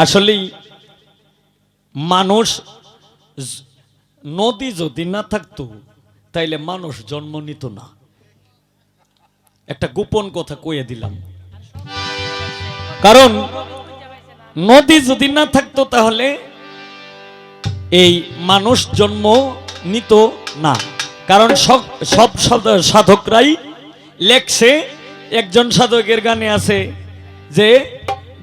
আসলেই মানুষ নদী যদি না থাকতো তাইলে মানুষ জন্ম নিত না। একটা গোপন কথা কইয়ে দিলাম, কারণ নদী যদি না থাকতো তাহলে এই মানুষ জন্ম নিত না। কারণ সব সাধকরাই লেখছে, একজন সাধকের গানে আছে যে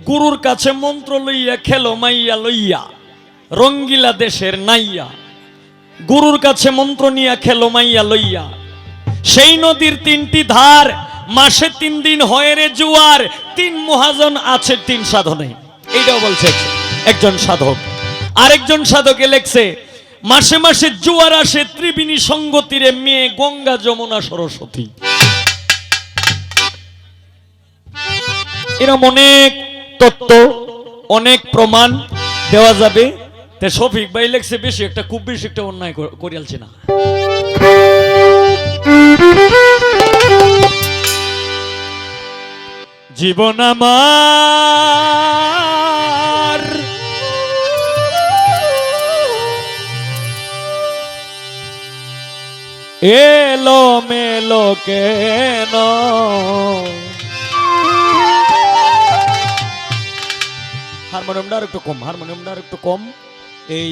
গুরুর কাছে মন্ত্র লইয়া খেলো মাইয়া লইয়া রঙ্গিলা দেশের নাইয়া, গুরুর কাছে মন্ত্র নিয়া খেলো মাইয়া লইয়া, সেই নদীর তিনটি ধার মাসে 3 দিন হয় রে জুয়ার, 3 মহাজন আছে 3 সাধনে। এইটাও বলছে একজন সাধক। আরেকজন সাধকে লেখছে মাসে মাসে জুয়ার আসে ত্রিবেণী সঙ্গতীরে মেয়ে গঙ্গা যমুনা সরস্বতী। এরকম অনেক তত্ত্ব অনেক প্রমাণ দেওয়া যাবে। তে শফিক ভাই লেখছে বেশি একটা, খুব বেশি একটা অন্যায় করিয়ালছে না। জীবন আমার এলো মেলো কেন, হারমোনিয়ামটা আর একটু কম, হারমোনিয়ামটা আর একটু কম, এই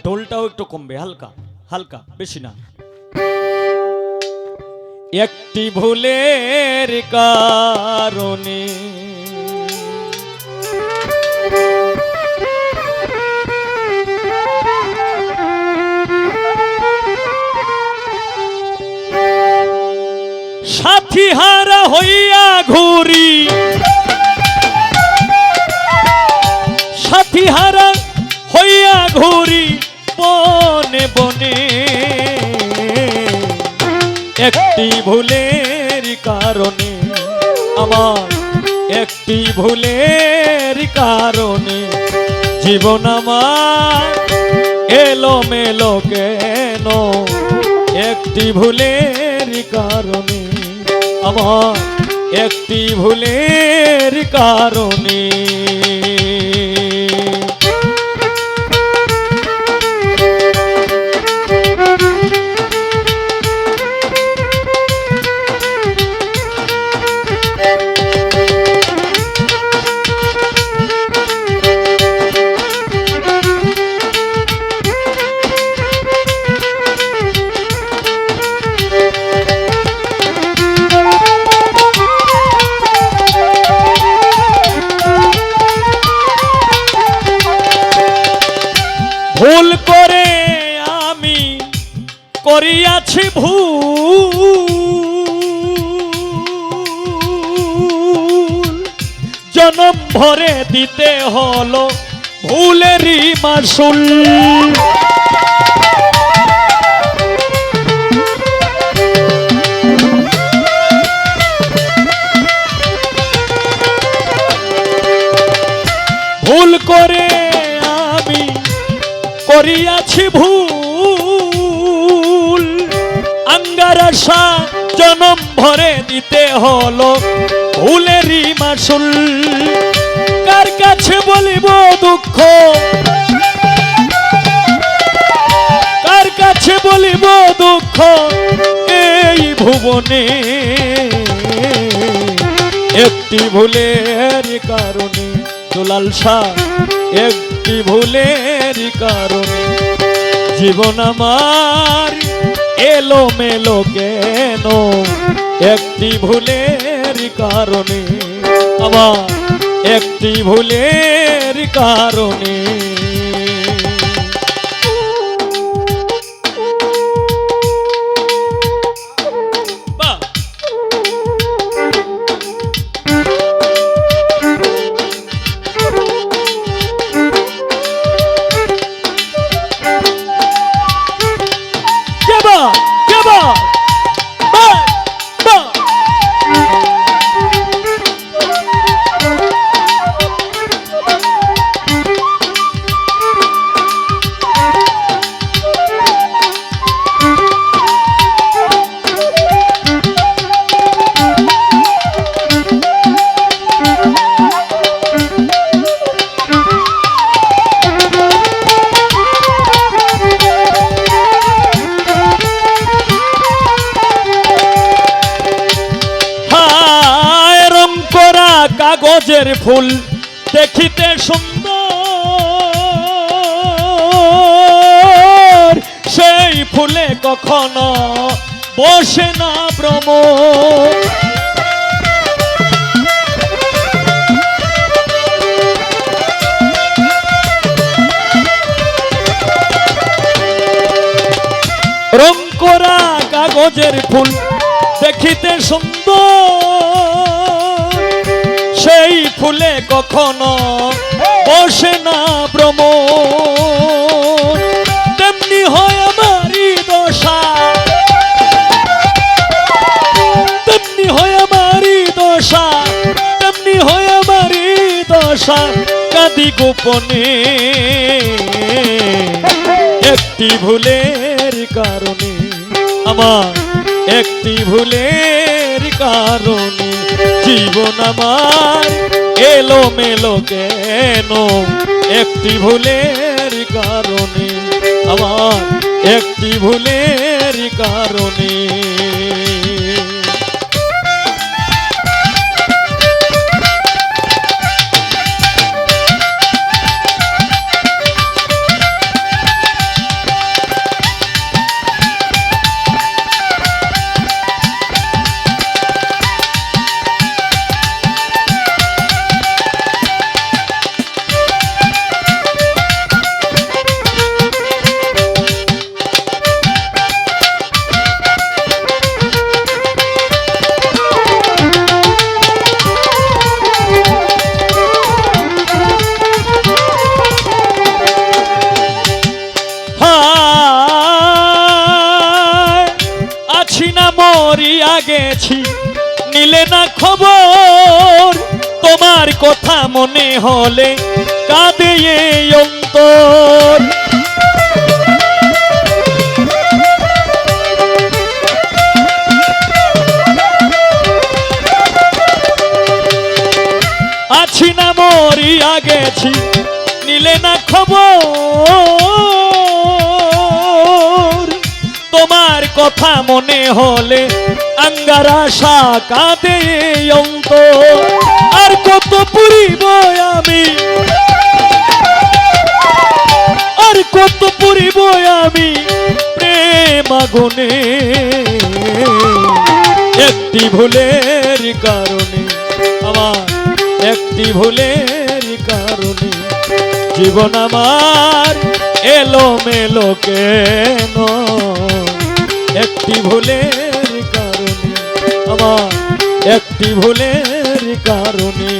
ঢোলটাও একটু কমবে, হালকা হালকা, বেশি না। একটি ভুলের কারণে সাথী হারা হইয়া ঘুরি, সাথী হারা হইয়া ঘুরি বনে বনে, একটি ভুলের কারণে আমার, একটি ভুলের কারণে জীবন আমার এলো মেলো কেন, একটি ভুলের কারণে আমার, একটি ভুলের কারণে। ভুল করে আমি করিয়াছি ভুল, জনম ভরে দিতে হলো ভুলেরই মাসুল। ভুল করে আমি করিয়াছি ভুল, আঙ্গার আশা জনম ভরে দিতে হলো ভুলেরই মাসুল। কার কাছে বলিব দুঃখ, কার কাছে বলিব দুঃখ এই ভুবনে, একটি ভুলের কারণে দুলাল শাহ, একটি ভুলের কারণে জীবন আমার এলো মেলো কেন, একটি ভুলের কারণে আমার, একটি ভুলের কারণে। ফুল দেখিতে সুন্দর, সেই ফুলে কখনো বসে না ভ্রমর। রং করা কাগজের ফুল দেখিতে সুন্দর, সেই ফুলে কখনো বসে না ভ্রমর। তেমনি হয় আমারই দশা, তেমনি হয় আমারই দশা, তেমনি হয় আমারই দশা, কাঁদি গোপনে একটি ভুলের কারণে, আমার একটি ভুলের কারণে জীবন আমার এলোমেলো কেন, একটি ভুলের কারণে, আমার একটি ভুলের কারণে। মরিয়া গেছি নিলে না খবর, তোমার কথা মনে হলে কাঁদে এই অন্তর। আছি না মরিয়া গেছি নিলে না খবর, তোমার কথা মনে হলে আঙ্গার আশা কাঁদে অন্তর। আর কত পুরিব আমি, আর কত পুরিব আমি প্রেম আগুনে, একটি ভুলের কারণে, আমার একটি ভুলের কারণে জীবন আমার এলোমেলো কেন, একটি ভুলের কারণে, আমার একটি ভুলের কারণে।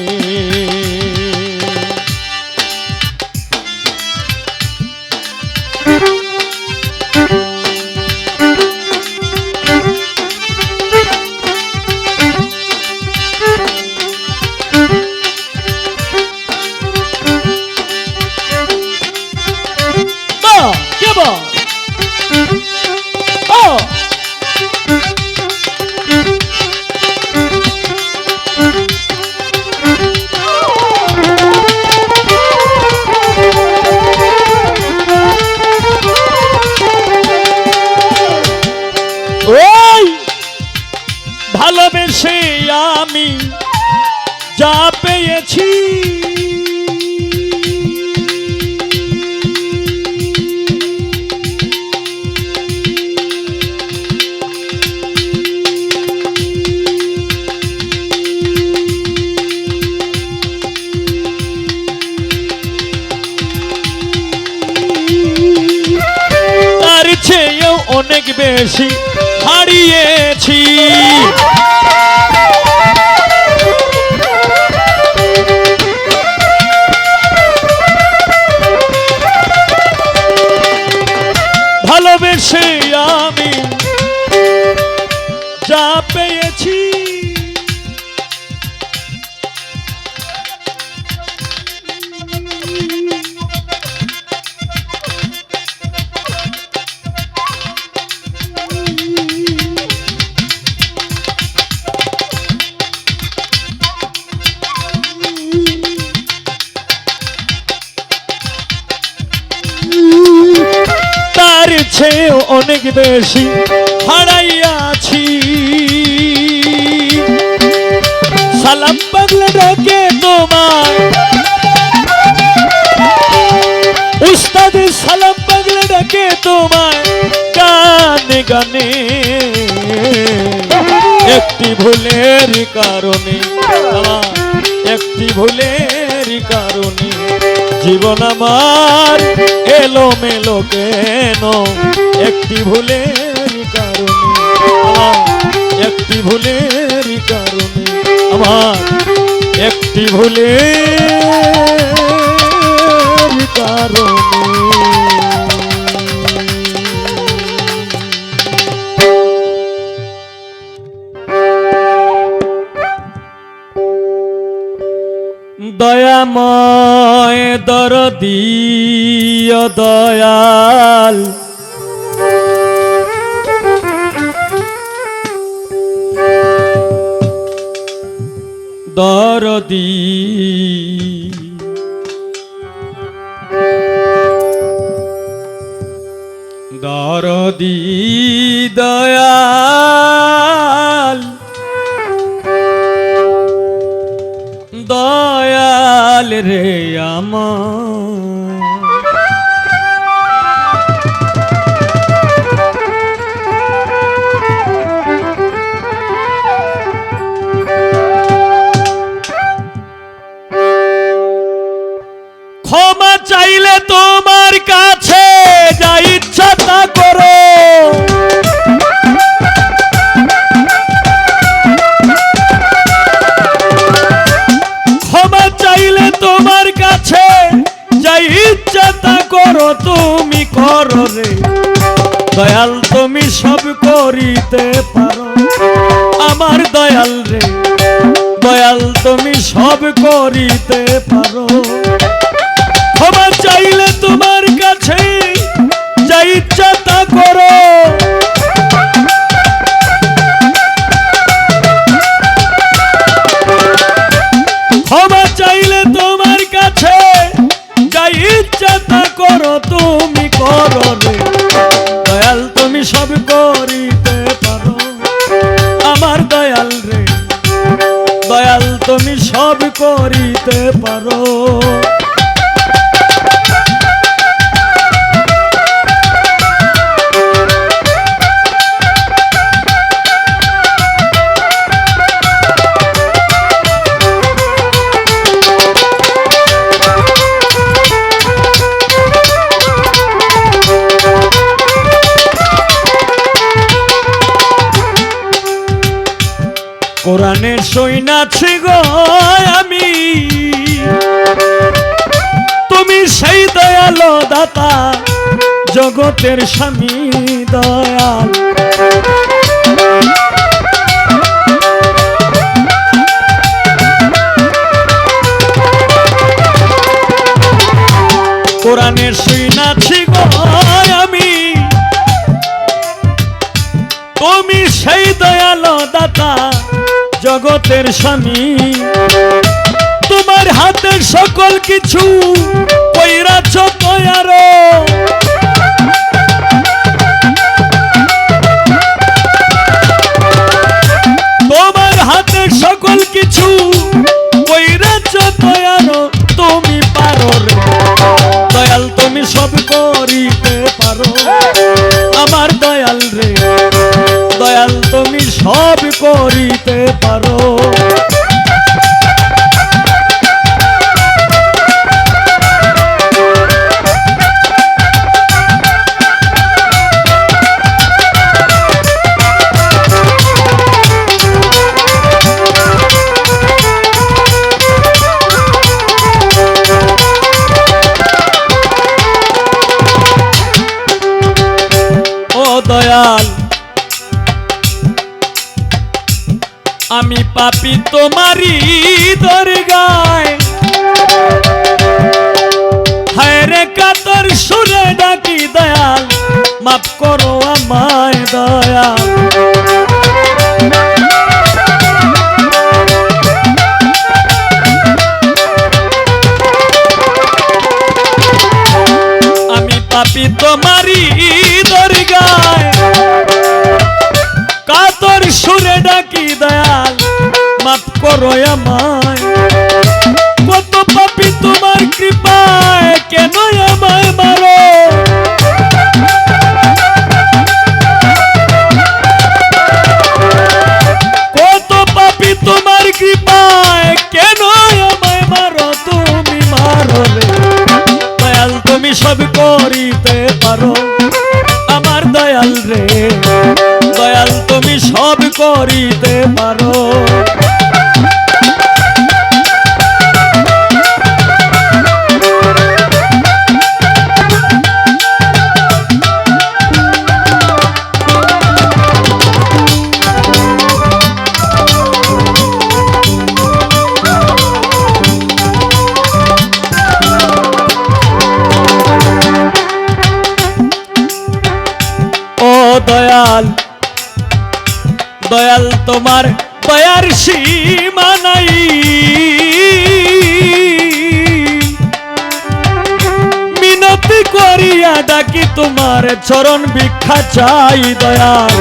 ভালোবেসে আমি যা পেয়েছি, তার চেয়েও অনেক বেশি হারিয়েছি। ভালোবেসে আমি যা পেয়েছি, তার চেয়েও অনেক বেশি হারাইয়াছি। সালাম পাগলা ডাকে তোমায়, উস্তাদের সালাম পাগলা ডাকে তোমায় গানে গানে। একটি ভুলের কারণে, একটি ভুলের কারণে জীবন আমার এলোমেলো কেন? একটি ভুলের কারণে, একটি ভুলের কারণে আমার, একটি ভুলের কারণে। দয়াময় দরদী ও দয়াল, দরদী দরদী দয়াল, দয়াল রে আমার। ক্ষমা চাইলে তোমার কাছে যা ইচ্ছা তা করো, ক্ষমা চাইলে তোমার কাছে যা ইচ্ছা তা করো, তুমি করো রে দয়াল, তুমি সব করিতে পারো আমার দয়াল রে, দয়াল তুমি সব করিতে পারো। ক্ষমা চাইলে তোমার কাছে যা ইচ্ছা তা করো, ক্ষমা চাইলে তোমার কাছে যা ইচ্ছা তা করো, তুমি করো রে দয়াল, তুমি সব করিতে পারো আমার দয়াল রে, দয়াল তুমি সব করিতে পারো। কোরআনের সৈনাছি গো আমি, তুমি সেই দয়ালো দাতা জগতের স্বামী দয়াল। কোরআনের সৈনাছি গো আমি, তুমি সেই দয়ালো দাতা জগতের স্বামী। তোমার হাতের সকল কিছু কইরাছ দয়ারো, তোমার হাতের সকল কিছু কইরাছ দয়ারো, তুমি পারো রে দয়াল, তুমি সব করিতে পারো আমার দয়াল রে, দয়াল তুমি সব করিতে পারো। ও দয়াল আমি পাপী তোমারি দরগায়, হায় রে কাতর সুরে ডাকি দয়াল, মাফ করো আমায় দয়াল। আমি পাপী তোমারি দরগায়, কাতর সুরে ডাকি দয়াল, মাফ করো আমায়, কত পাপী তোমার কৃপায় কেন আমায় মারো। কত পাপী তোমার কৃপায় কেন আমায় মারো, তুমি মারো রে দয়াল, তুমি সব করিতে পারো আমার দয়াল রে, দয়াল তুমি সব করিতে পারো। দয়াল দয়াল তোমার দয়ার সীমা নাই, মিনতি করিয়া ডাকি তোমার চরণ ভিক্ষা চাই দয়াল।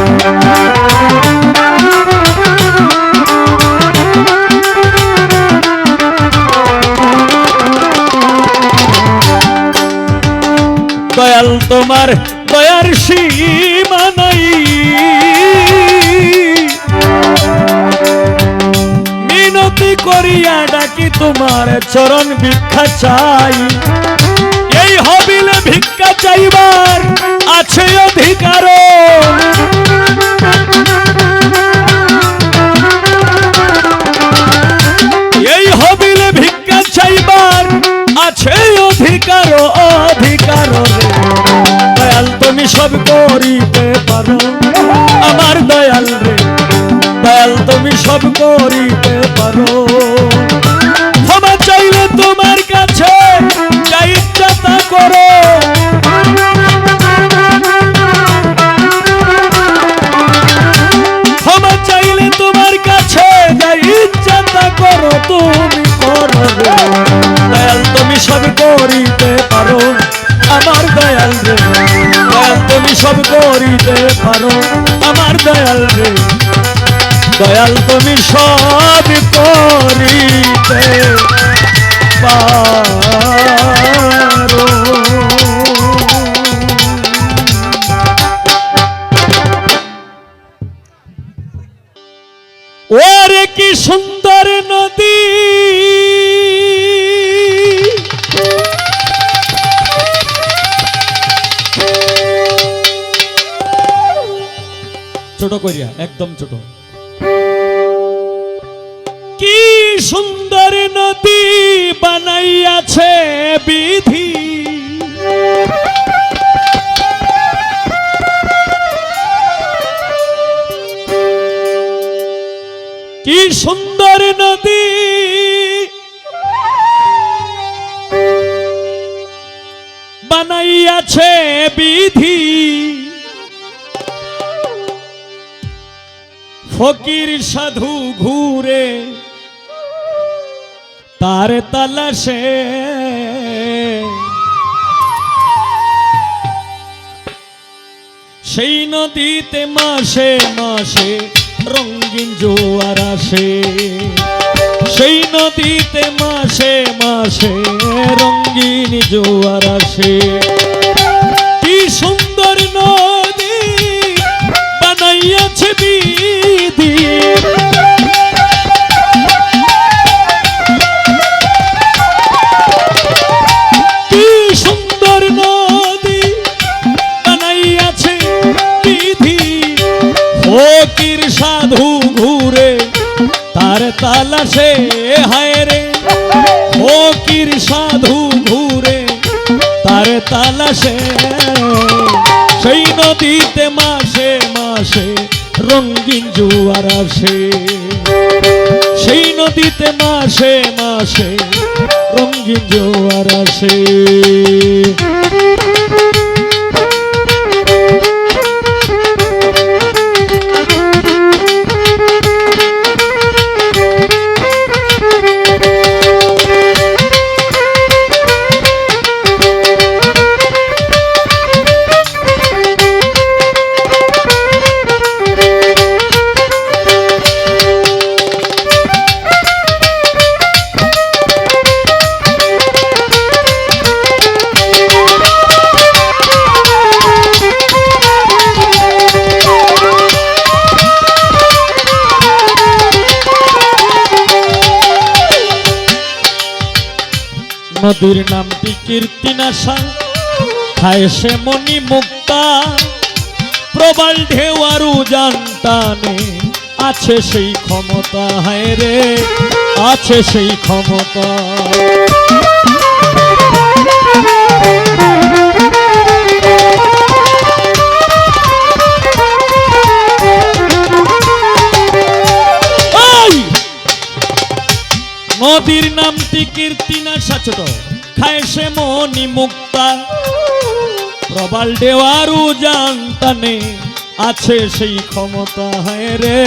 দয়াল তোমার দয়ার সীমা নাই, মিনতি করিয়া ডাকি তোমার চরণ ভিক্ষা চাই। এই হবিলে ভিক্ষা চাইবার আছে অধিকার, এই হবিলে ভিক্ষা চাইবার আছে অধিকার, অধিকার দয়াল তুমি সব করিতে পারো আমার দয়াল রে, দয়াল তুমি সব করিতে পারো। ক্ষমা চাইলে তোমার কাছে যা ইচ্ছা তা করো, ক্ষমা চাইলে তোমার কাছে যা ইচ্ছা তা করো, তুমি করো রে দয়াল তুমি সব করিতে পারো আমার দয়াল রে, দয়াল তুমি সব করিতে পারো আমার দয়াল রে, দয়াল তুমি সব করিতে পারো। ওরে কি সুন্দর নদী, ছোট করিয়া একদম ছোট, কি সুন্দর নদী বানাইয়াছে বিধি, কি সুন্দর নদী বানাইয়াছে বিধি, ফকির সাধু ঘুরে তার তালাশে, সেই নদীতে মাসে মাসে রঙিন জোয়ার আসে, সেই নদীতে মাসে মাসে রঙিন জোয়ার আসে। কি সুন্দর নদী বানাইয়াছে বিধি, কি সুন্দর নদী বানাইয়াছে বিধি, ফকির সাধু ঘুরে তার তালাশে, হায় রে ফকির সাধু ঘুরে তার তালাশে, সেই নদীতে মাসে মাসে রঙিন জোয়ার আসে, সেই নদীতে মাসে মাসে রঙিন জোয়ার আসে। নদীর নামটি কীর্তিনাশা, খায় সে মনি মুক্তা, প্রবল ঢেউ আর উজান টানে, আছে সেই ক্ষমতা, হায় রে আছে সেই ক্ষমতা। নদীর নামটি কীর্তিনাশা, ছোট খায় সে মনি মুক্তা, প্রবল ঢেউ আর উজান টানে, আছে সেই ক্ষমতা, হায় রে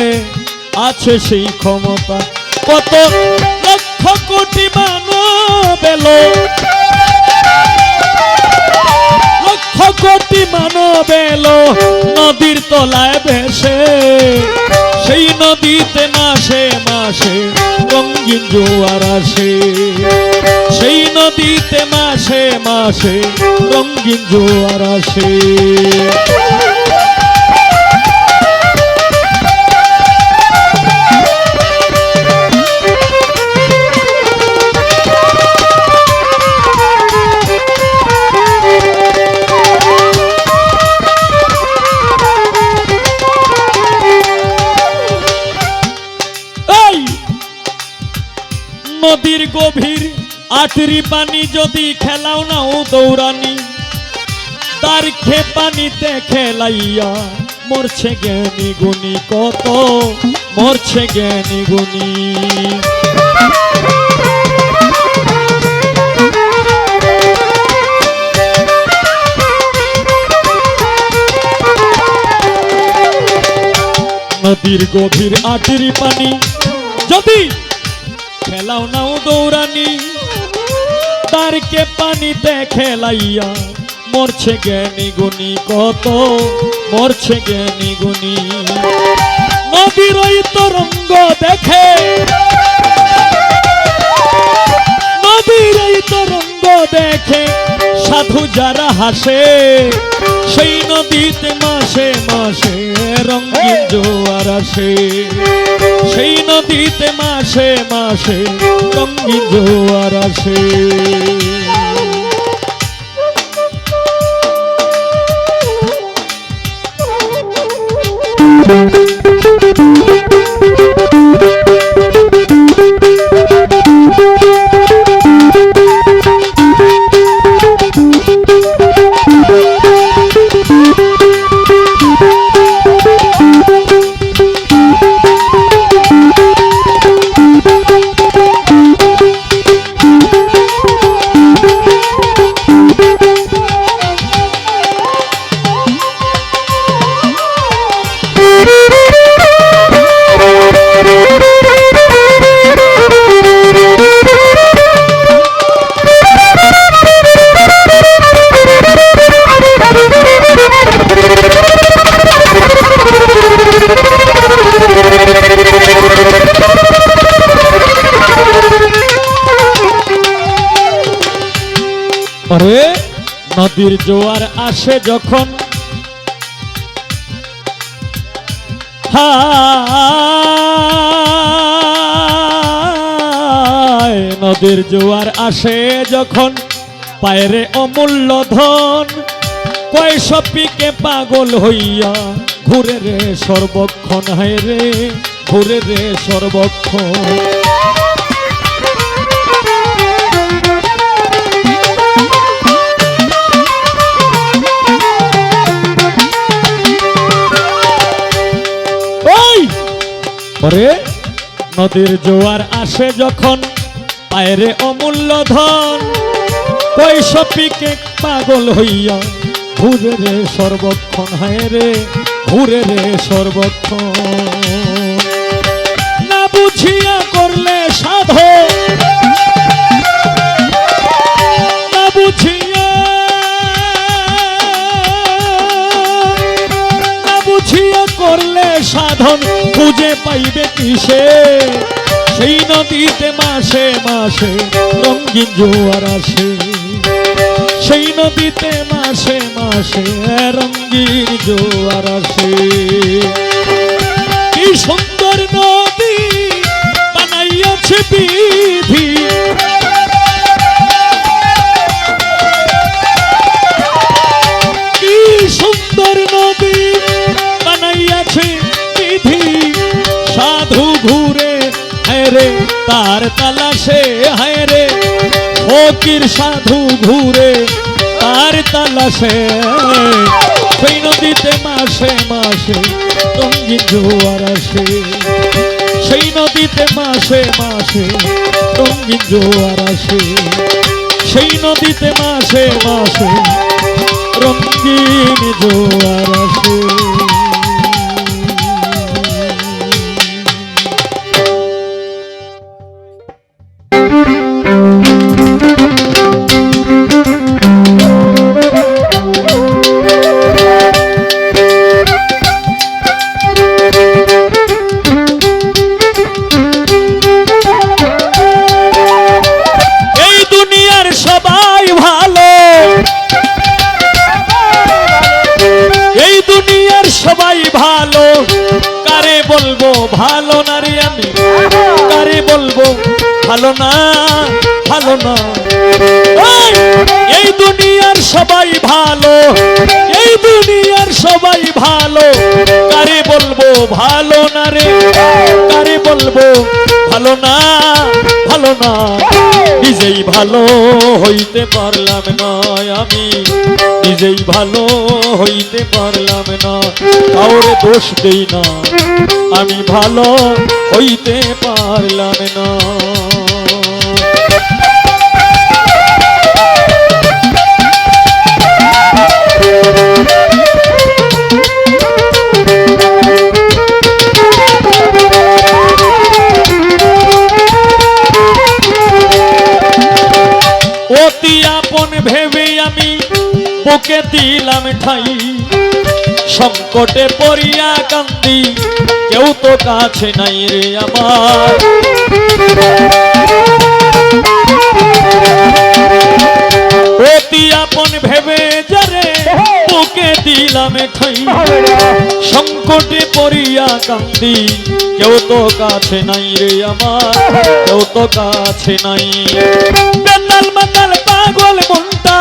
আছে সেই ক্ষমতা। কত লক্ষ কোটি মানব এলো, লক্ষ কোটি মানব এলো নদীর তলায় ভেসে, সেই নদীতে মাসে মাসে রঙিন জোয়ার আসে, সেই নদীতে মাসে মাসে রঙিন জোয়ার আসে। নদীর গভীর আটরি পানি যদি খেলাও নাও দৌড়ানি, তার খে পানিতে খেলাইয়া মরছে জ্ঞানী গুণী, কত মরছে জ্ঞানী গুণী। নদীর গভীর আটরি পানি যদি খেলাও নাও দৌড়ানি, তারকে পানিতে খেলাইয়া মরছে জ্ঞানী গুণী, কত মরছে জ্ঞানী গুণী। নদীর ওই তরঙ্গ দেখে, নদীর ওই তরঙ্গ দেখে সাধু যারা হাসে, সেই নদীতে মাসে মাসে রঙিন জোয়ার আসে, সেই নদীতে মাসে মাসে রঙিন জোয়ার আসে। আরে নদীর জোয়ার আসে যখন, হায় নদীর জোয়ার আসে যখন, পায়রে অমূল্য ধন, কয়শো পিকে পাগল হইয়া ঘুরে রে সর্বক্ষণ, হায় রে ঘুরে রে সর্বক্ষণ। ওরে নদীর জোয়ার আসে যখন, পায়রে অমূল্য ধন, কয়শো পিকে পাগল হইয়া ঘুরে রে সর্বক্ষণ, হায় রে ঘুরে রে সর্বক্ষণ। না বুঝিয়া করলে সাধো, না বুঝিয়া, না বুঝিয়া করলে সাধন খুঁজে পাইবে কিসে, সেই নদীতে মাসে মাসে রঙিন জোয়ার আসে, সেই নদীতে মাসে মাসে রঙিন জোয়ার আসে। কি সুন্দর নদী বানাইয়াছে বিধি, তার তালাশে হায় রে ফকির সাধু ঘুরে তার তালাশে সেই নদীতে মাসে মাসে রঙিন জোয়ার আসে সেই নদীতে মাসে মাসে রঙিন জোয়ার আসে সেই নদীতে মাসে মাসে রঙিন জোয়ার আসে সবাই ভালো কারে বলবো ভালো না রে আমি কারে বলবো ভালো না ভালো না এই দুনিয়ার সবাই ভালো এই দুনিয়ার সবাই ভালো কারে বলবো ভালো না রে কারে বলবো ভালো না ভালো না নিজেই ভালো হইতে পারলাম না আমি নিজেই ভালো হইতে পারলাম না কাউরে দোষ দেই না আমি ভালো হইতে পারলাম না অতি আপন ভেবে আমি বুকে দিলাম ঠাই সংকটে পড়িয়া কান্দি কেউ তো কাছে নাই রে আমার অতি আপন ভেবে যারে বুকে দিলাম ঠাই সংকটে পড়িয়া কান্দি কেউ তো কাছে নাই রে আমার কেউ তো কাছে নাই বেতাল মাতাল পাগল মনটা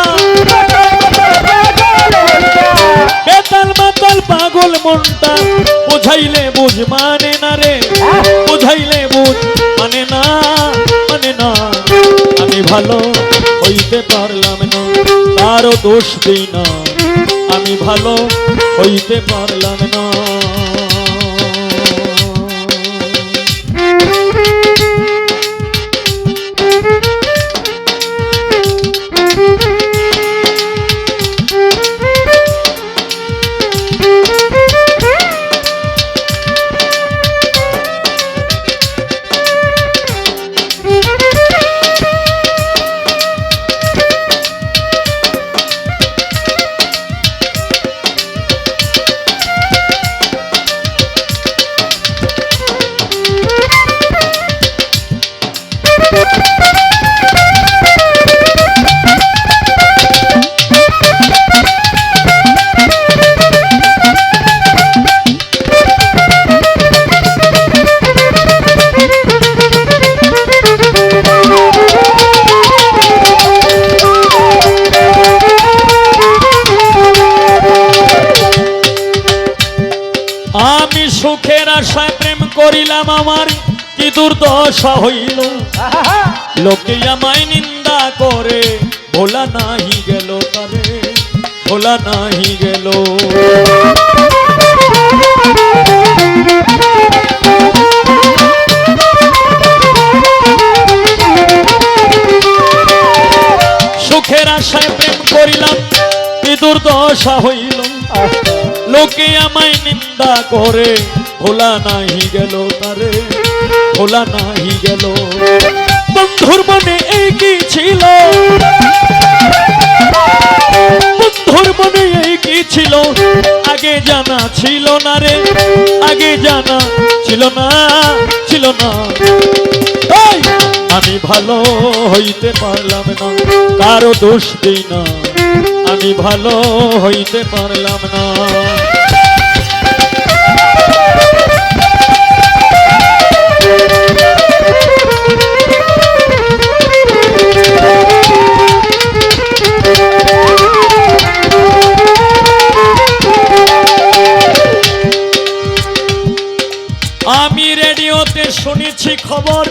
বেতাল মাতাল পাগল মনটা বুঝাইলে বুঝ মানে না রে বুঝাইলে বুঝ মানে না মানে না আমি ভালো হইতে পারলাম না তারও দোষ দিই না আমি ভালো হইতে পারলাম না আমি সুখের আশায় প্রেম করিলাম আমার কি দুর্দশা হইল লোকে আমায় নিন্দা করে ভোলা নাহি গেল তারে ভোলা নাহি গেল সুখের আশায় প্রেম করিলাম কি দুর্দশা হইল লোকে আমায় নিন্দা করে ভোলা নাহি গেল তারে ভোলা নাহি গেল বন্ধুর মনে এই কি ছিল বন্ধুর মনে এই কি ছিল আগে জানা ছিল না রে আগে জানা ছিল না ছিল না আমি ভালো হইতে পারলাম না কারো দোষ দিই না আমি ভালো হইতে পারলাম না আমি রেডিওতে শুনেছি খবর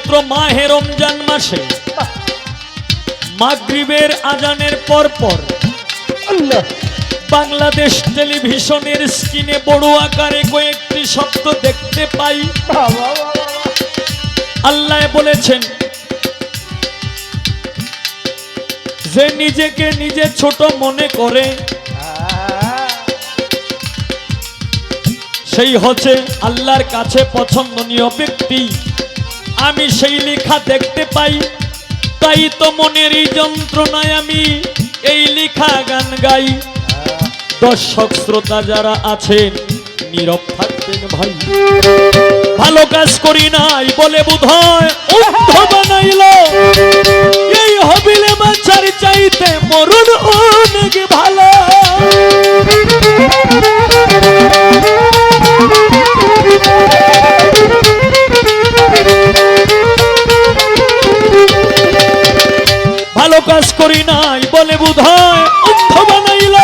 পবিত্র মাহে রমজান মাসে মাগরিবের আজানের পর বাংলাদেশ টেলিভিশনের স্ক্রিনে বড় আকারে কয়েকটি শব্দ দেখতে পাই। আল্লাহ বলেছেন, যে নিজেকে নিজে ছোট মনে করে সেই হচ্ছে আল্লাহর কাছে পছন্দনীয় ব্যক্তি। আমি সেই লেখা দেখতে পাই, তাই তো মনের এই যন্ত্রণায় আমি এই লেখা গান গাই। দর্শক শ্রোতা যারা আছেন নীরব থাকবেন ভাই। ভালো কাজ করি নাই বলে বোধহয় অন্ধ বানাইল, এই হবিলে বাঁচার চাইতে মরণ অনেক ভালো। ভালো কাজ করি নাই বলে বোধহয় অন্ধ বানাইল,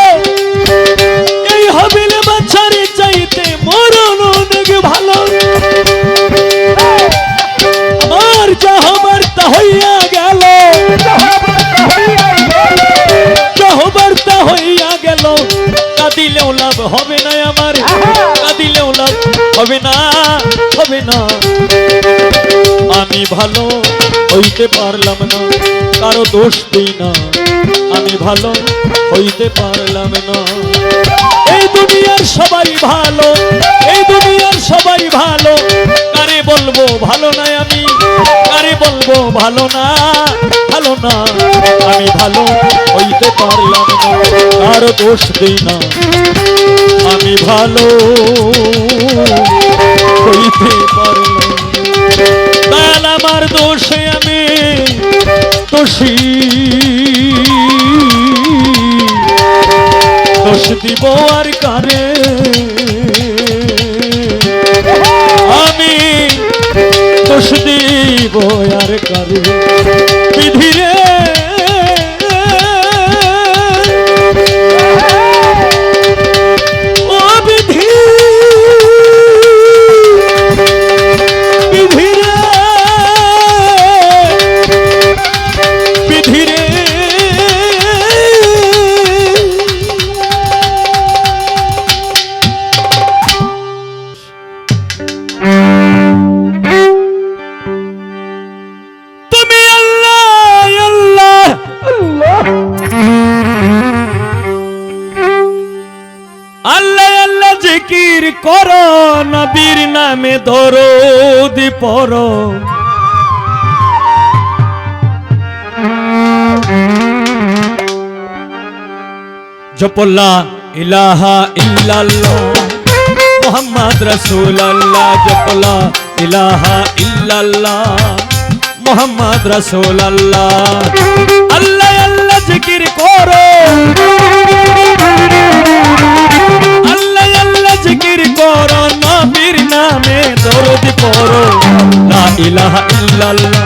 এই হবিলে বাঁচার চাইতে মরণ অনেক ভালো। আমার যা হবার তা হইয়া গেল, যা হবার তা হইয়া গেল। কাঁদিলেও লাভ হবে না আমার, কাঁদিলেও লাভ হবে না, হবে না। আমি ভালো হইতে পারলাম না, কারো দোষ দিই না। আমি ভালো হইতে পারলাম না। এই দুনিয়ার সবাই ভালো, এই দুনিয়ার সবাই ভালো। কারে বলবো ভালো না আমি, কারে বলবো ভালো না, ভালো না। আমি ভালো হইতে পারলাম না, কারো দোষ দিই না। আমি ভালো হইতে পারলাম না, আমার দোষে আমি দোষী। দোষ দিব আর কারে, আমি দোষ দিব আর কারে। বিধিরে ও বিধি, বিধিরে বিধিরে জিকির করো, নবীর নামে দরুদ পড়ো। জপো লা ইলাহা ইল্লাল্লাহ মুহাম্মদ রাসূলুল্লাহ। জপো লা ইলাহা ইল্লাল্লাহ মুহাম্মদ রাসূলুল্লাহ। আল্লাহ আল্লাহ জিকির করো, জিকির করো, নবীর নামে দরুদ পড়ো। লা ইলাহা ইল্লাল্লাহ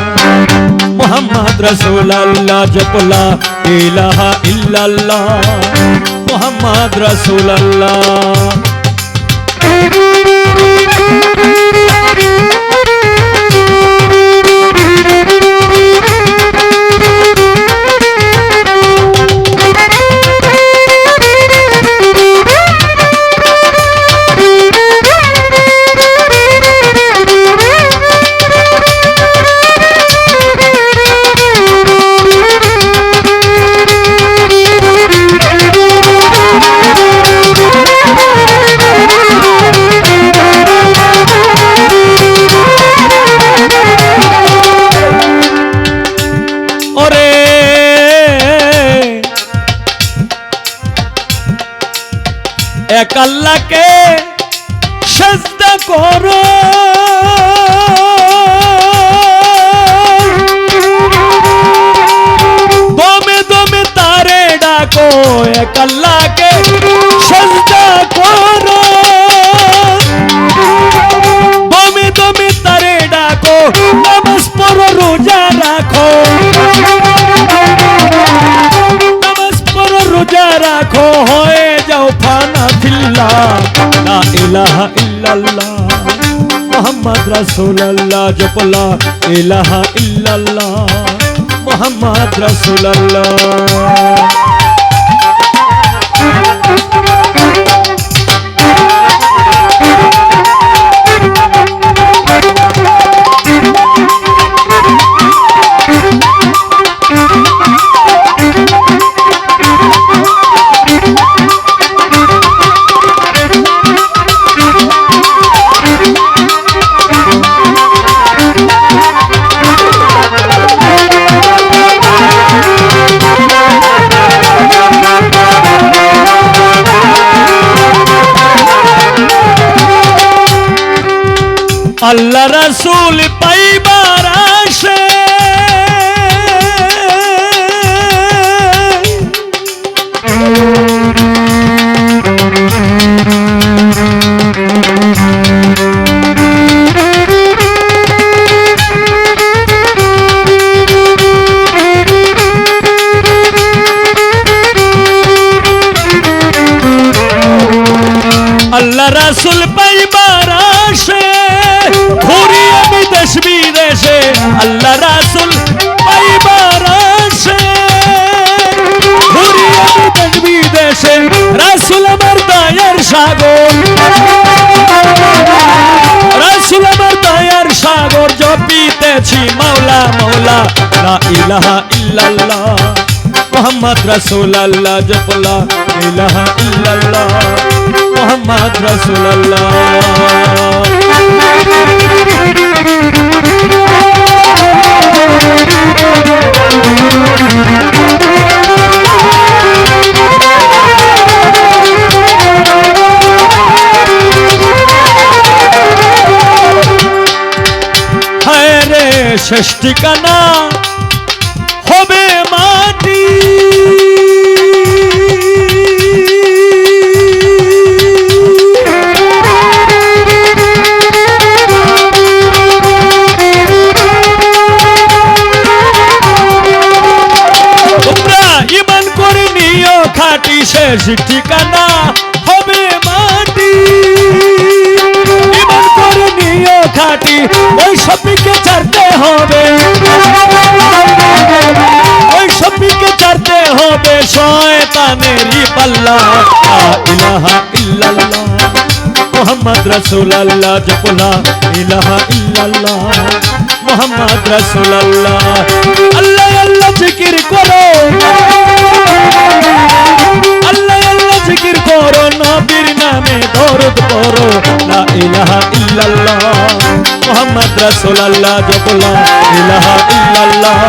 মুহাম্মদ রাসূলুল্লাহ। জপো লা ইলাহা ইল্লাল্লাহ মুহাম্মদ রাসূলুল্লাহ। এক আল্লাহকে সিজদা করো, দমে দমে তারে ডাকো। এক আল্লাহকে সিজদা করো, দমে দমে তারে ডাকো। নামাজ পড়ো, রোজা রাখো, নামাজ পড়ো, রোজা রাখো। হয়ে যাও ফানা ফিল্লাহ। লা ইলাহা ইল্লাল্লাহ মোহাম্মদ রাসূলুল্লাহ জপ লা ইলাহা ইল্লাল্লাহ মোহাম্মদ রাসূলুল্লাহ আল্লাহ রাসূল পাইবার আশে আল্লাহ রাসূল পাইবার আশে ঘুরি আমি দেশ বিদেশে আল্লাহ রাসূল পাইবার আশে ঘুরি আমি দেশ বিদেশে রাসূল আমার দয়ার সাগর রাসূল আমার দয়ার সাগর জপিতেছি মাওলা মাওলা লা ইলাহা ইল্লাল্লাহ মোহাম্মদ রাসূলুল্লাহ জপ লা ইলাহা ইল্লাল্লাহ মোহাম্মদ রাসূলুল্লাহ হায় রে শেষ ঠিকানা হবে মাটি খাটি শেষ ঠিকানা হবে মাটি ইমান করে নিও খাটি ওই সবকে ছাড়তে হবে ওই সবকে ছাড়তে হবে শয়তানেরই পাল্লা লা ইলাহা ইল্লাল্লাহ মোহাম্মদ রাসূলুল্লাহ জপ লা ইলাহা ইল্লাল্লাহ মোহাম্মদ রাসূলুল্লাহ আল্লাহ আল্লাহ জিকির করো আল্লাহ আল্লাহ জিকির করো নবীর নামে দরুদ পড়ো লা ইলাহা ইল্লাল্লাহ মুহাম্মদ রাসূলুল্লাহ জপ লা ইলাহা ইল্লাল্লাহ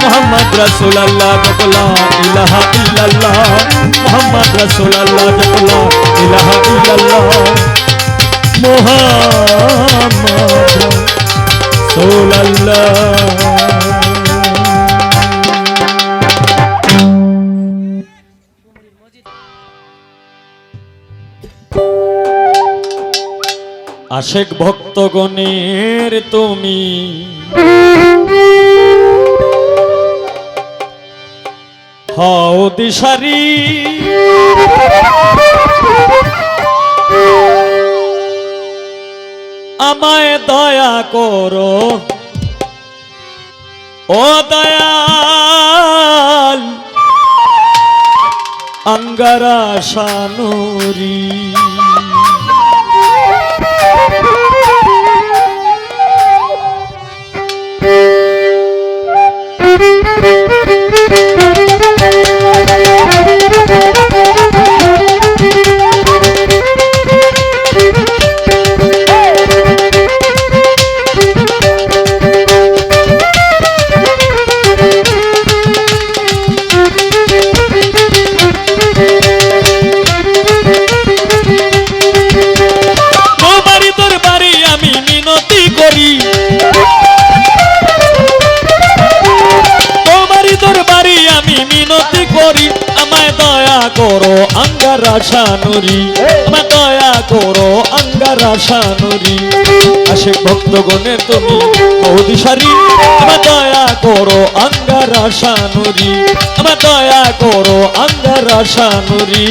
মুহাম্মদ রাসূলুল্লাহ জপ লা ইলাহা ইল্লাল্লাহ মুহাম্মদ রাসূলুল্লাহ জপ লা ইলাহা ইল্লাল্লাহ মুহাম্মদ রাসূলুল্লাহ আশেক ভক্তগণের তুমি হও দিশারি আমায় দয়া করো ও দয়াল আঙ্গারা শানুরি করো আঙ্গারা শানুরি আমার দয়া করো আঙ্গারা শানুরি আশেক ভক্তগণের তুমি দিশারি আমার দয়া করো আঙ্গারা শানুরি আমার দয়া করো আঙ্গারা শানুরি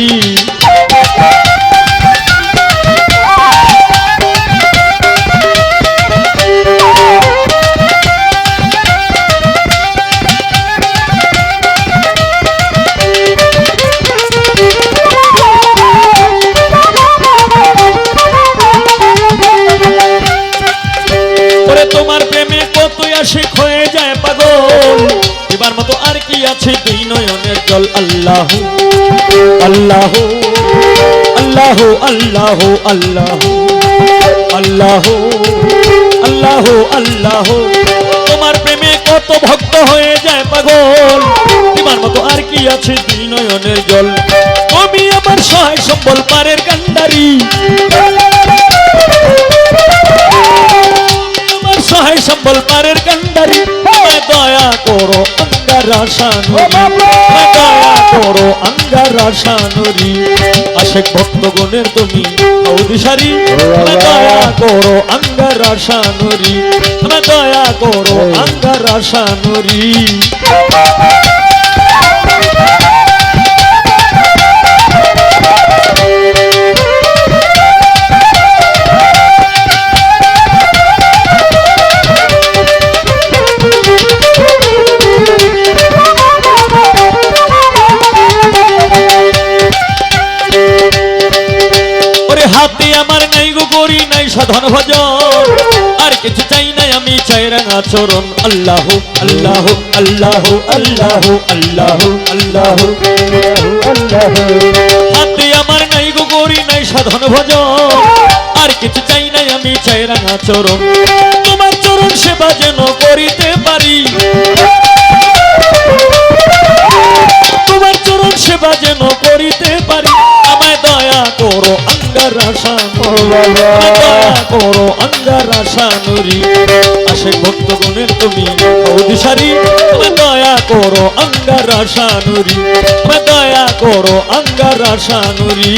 যায় পাগল এবার মতো আর কি আছে দুই নয়নের জল আল্লাহ আল্লাহ আল্লাহ আল্লাহ আল্লাহ আল্লাহ আল্লাহ আল্লাহ তোমার প্রেমে কত ভক্ত হয়ে যায় পাগল তোমার মতো আর কি আছে দুই নয়নের জল তুমি আমার সহায় সম্বল পারের কান্ডারি আমার সহায় সম্বল পারের কান্ডারি দয়া করো আঙ্গারা শানুরি দয়া করো আঙ্গারা শানুরি আশেক ভক্তগণের তুমি দিশারি দয়া করো আঙ্গারা শানুরি দয়া করো আঙ্গারা শানুরি হাতে আমার নাই গো করি নাই সাধন ভজন আর কিছু চাই নাই আমি চাই রাঙা চরণ আল্লাহ আল্লাহ আল্লাহ আল্লাহ আল্লাহ আল্লাহ আল্লাহ হাতে আমার নাই গো করি নাই সাধন ভজন আর কিছু চাই নাই আমি চাই রাঙা চরণ তোমার চরণ সেবা যেন করিতে পারি তোমার চরণ সেবা যেন করিতে পারি আমায় দয়া করো আঙ্গারা দয়া করো আঙ্গারা শানুরি আশেক ভক্তগণের তুমি দিশারি দয়া করো আঙ্গারা শানুরি দয়া করো আঙ্গারা শানুরি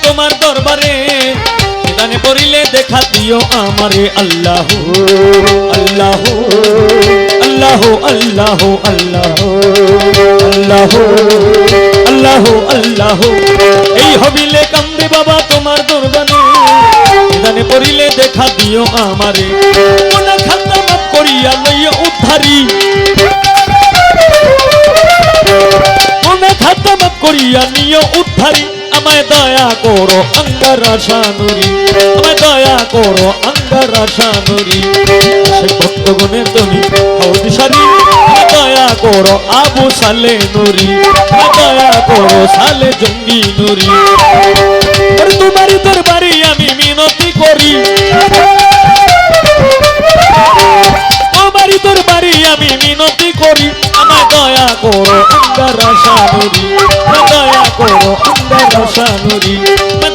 তোমার দরবারে নিদানে পড়িলে দেখা দিও আমারে আল্লাহ আল্লাহ আল্লাহ আল্লাহ আল্লাহ আল্লাহ আল্লাহ আল্লাহ এই হবিলে কান্দে বাবা তোমার দরবারে নিদানে পড়িলে দেখা দিও আমারে কোনা খাতা মাফ করিয়া লইয়া উদ্ধারি কোনা খাতা মাফ করিয়া নিও উদ্ধারি আমায় দয়া করো আঙ্গারা শানুরি আমায় দয়া করো আঙ্গারা শানুরি সে ভক্তগণের তুমি দিশারি দয়া করো আবু সালে নুরি দয়া করো সালে জঙ্গি নুরি তোমারই দরবারে আমি মিনতি করি তোমারই দরবারে আমি মিনতি করি আমায় দয়া করো আঙ্গারা শানুরি দয়া করো আঙ্গারা শানুরি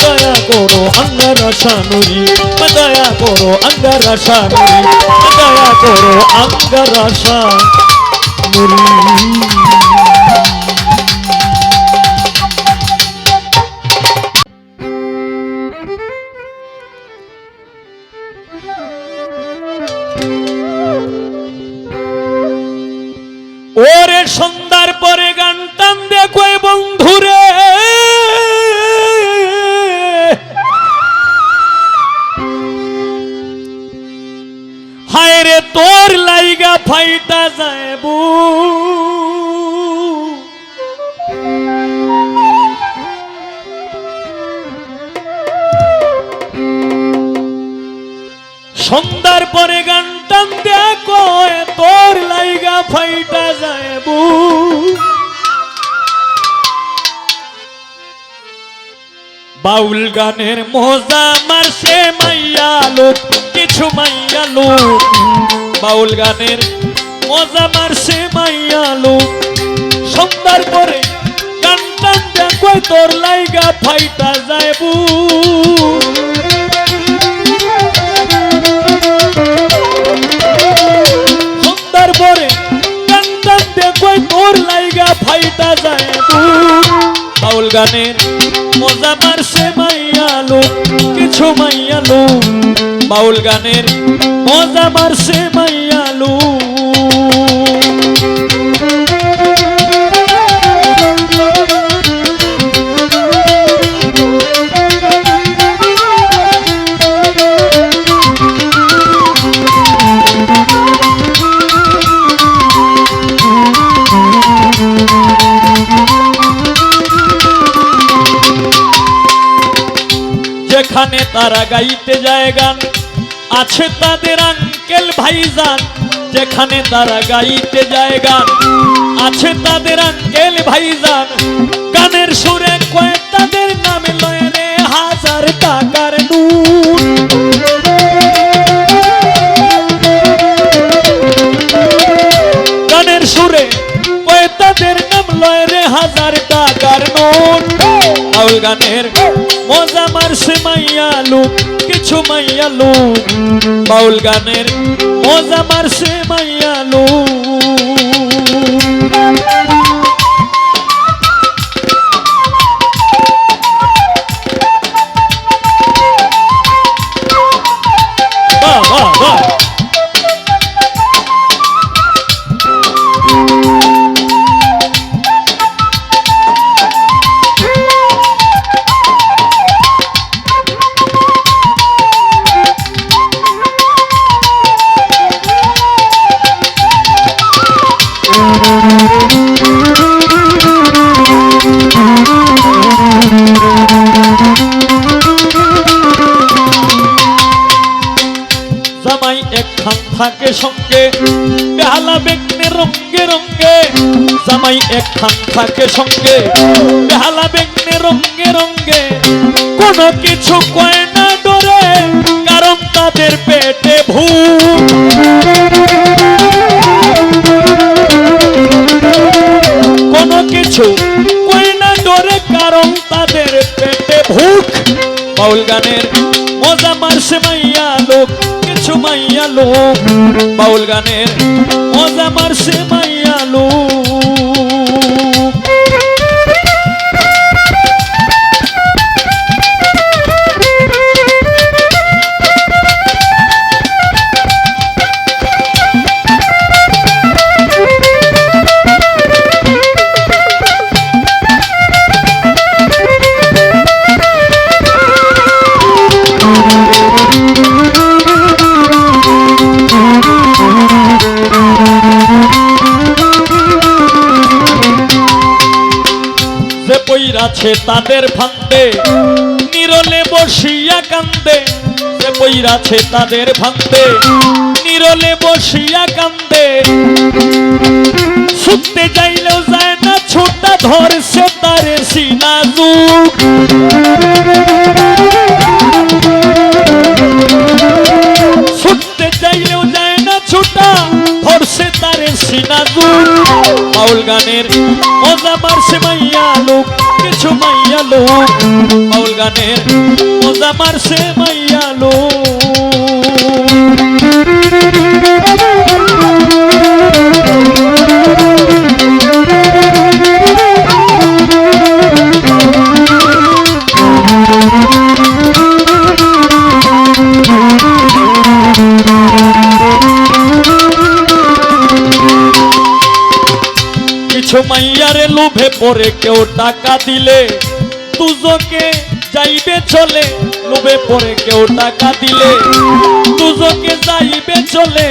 দয়া করো আঙ্গারা শানুরি দয়া করো আঙ্গারা শানুরি দয়া করো আঙ্গারা শানুরি ওরে সন্ধ্যার পরে গান টান দেখো বন্ধুরে হায় রে তোর লাইগা ফাইটা যাইবু সন্ধ্যার পরে গান টান দেখো তোর লাইগা ফাইটা যাইবু বাউল গানের মজা মারছে মাইয়া লোক কিছু মাইয়া লোক বাউল গানের মজা মারছে মাইয়া লোক সন্ধ্যার পরে গান টান দেখো তোর লাইগা ফাইটা যাইবু সন্ধ্যার পরে গান টান দেখো তোর লাইগা ফাইটা যাইবু বাউল গানের মজা মারছে মাইয়া লোক কিছু মাইয়া লোক বাউল গানের মজা মারছে মাইয়া লোক তারা গাইতে যায় গান, আছে তাদের আঙ্কেল ভাইজান, যেখানে তারা গাইতে যায় গান, আছে তাদের আঙ্কেল ভাইজান, গানের সুরে কয় তাদের নামে লয় রে হাজার টাকার নোট। গানের সুরে কয় তাদের নাম লয় রে হাজার টাকার নোট। বাউল গানের মজা মারছে মাইয়া লোক, কিছু মাইয়া লোক, বাউল গানের মজা মারছে মাইয়া লোক। বাহ বাহ বাহ। জামাই একখান থাকে সঙ্গে, বেহালা বেগনে রঙ্গে রঙ্গে, জামাই একখান থাকে সঙ্গে, বেহালা বেগনে রঙ্গে রঙ্গে, কোনো কিছু কয় না ডরে, কারণ তাদের পেটে ভূত। কোনো কিছু কয় না ডরে, কারণ তাদের পেটে ভূত। বাউল গানের মজা মারছে মাইয়া লোক, কিছু মাইয়া লোক, বাউল গানের মজা মারছে মাইয়া লোক। আছে তাদের ফান্দে, নিরলে বসিয়া কান্দে, যে বইরাছে তাদের ফান্দে, নিরলে বসিয়া কান্দে, ছুটতে যাইলেও যায় না ছোটা, ধরছে তারে সিনাজুক। ছুটতে যাইলেও যায় না ছোটা, ধরছে তারে সিনাজুক। বাউল গানের মজা মারছে মাইয়া লোক, কিছু মাইয়া লোক, বাউল গানের মজা মারছে মাইয়া লোক। কিছু মাইয়ারে লোভে পড়ে কেউ টাকা দিলে দুজকে যাইবে চলে, লোভে পড়ে কেউ টাকা দিলে দুজকে যাইবে চলে।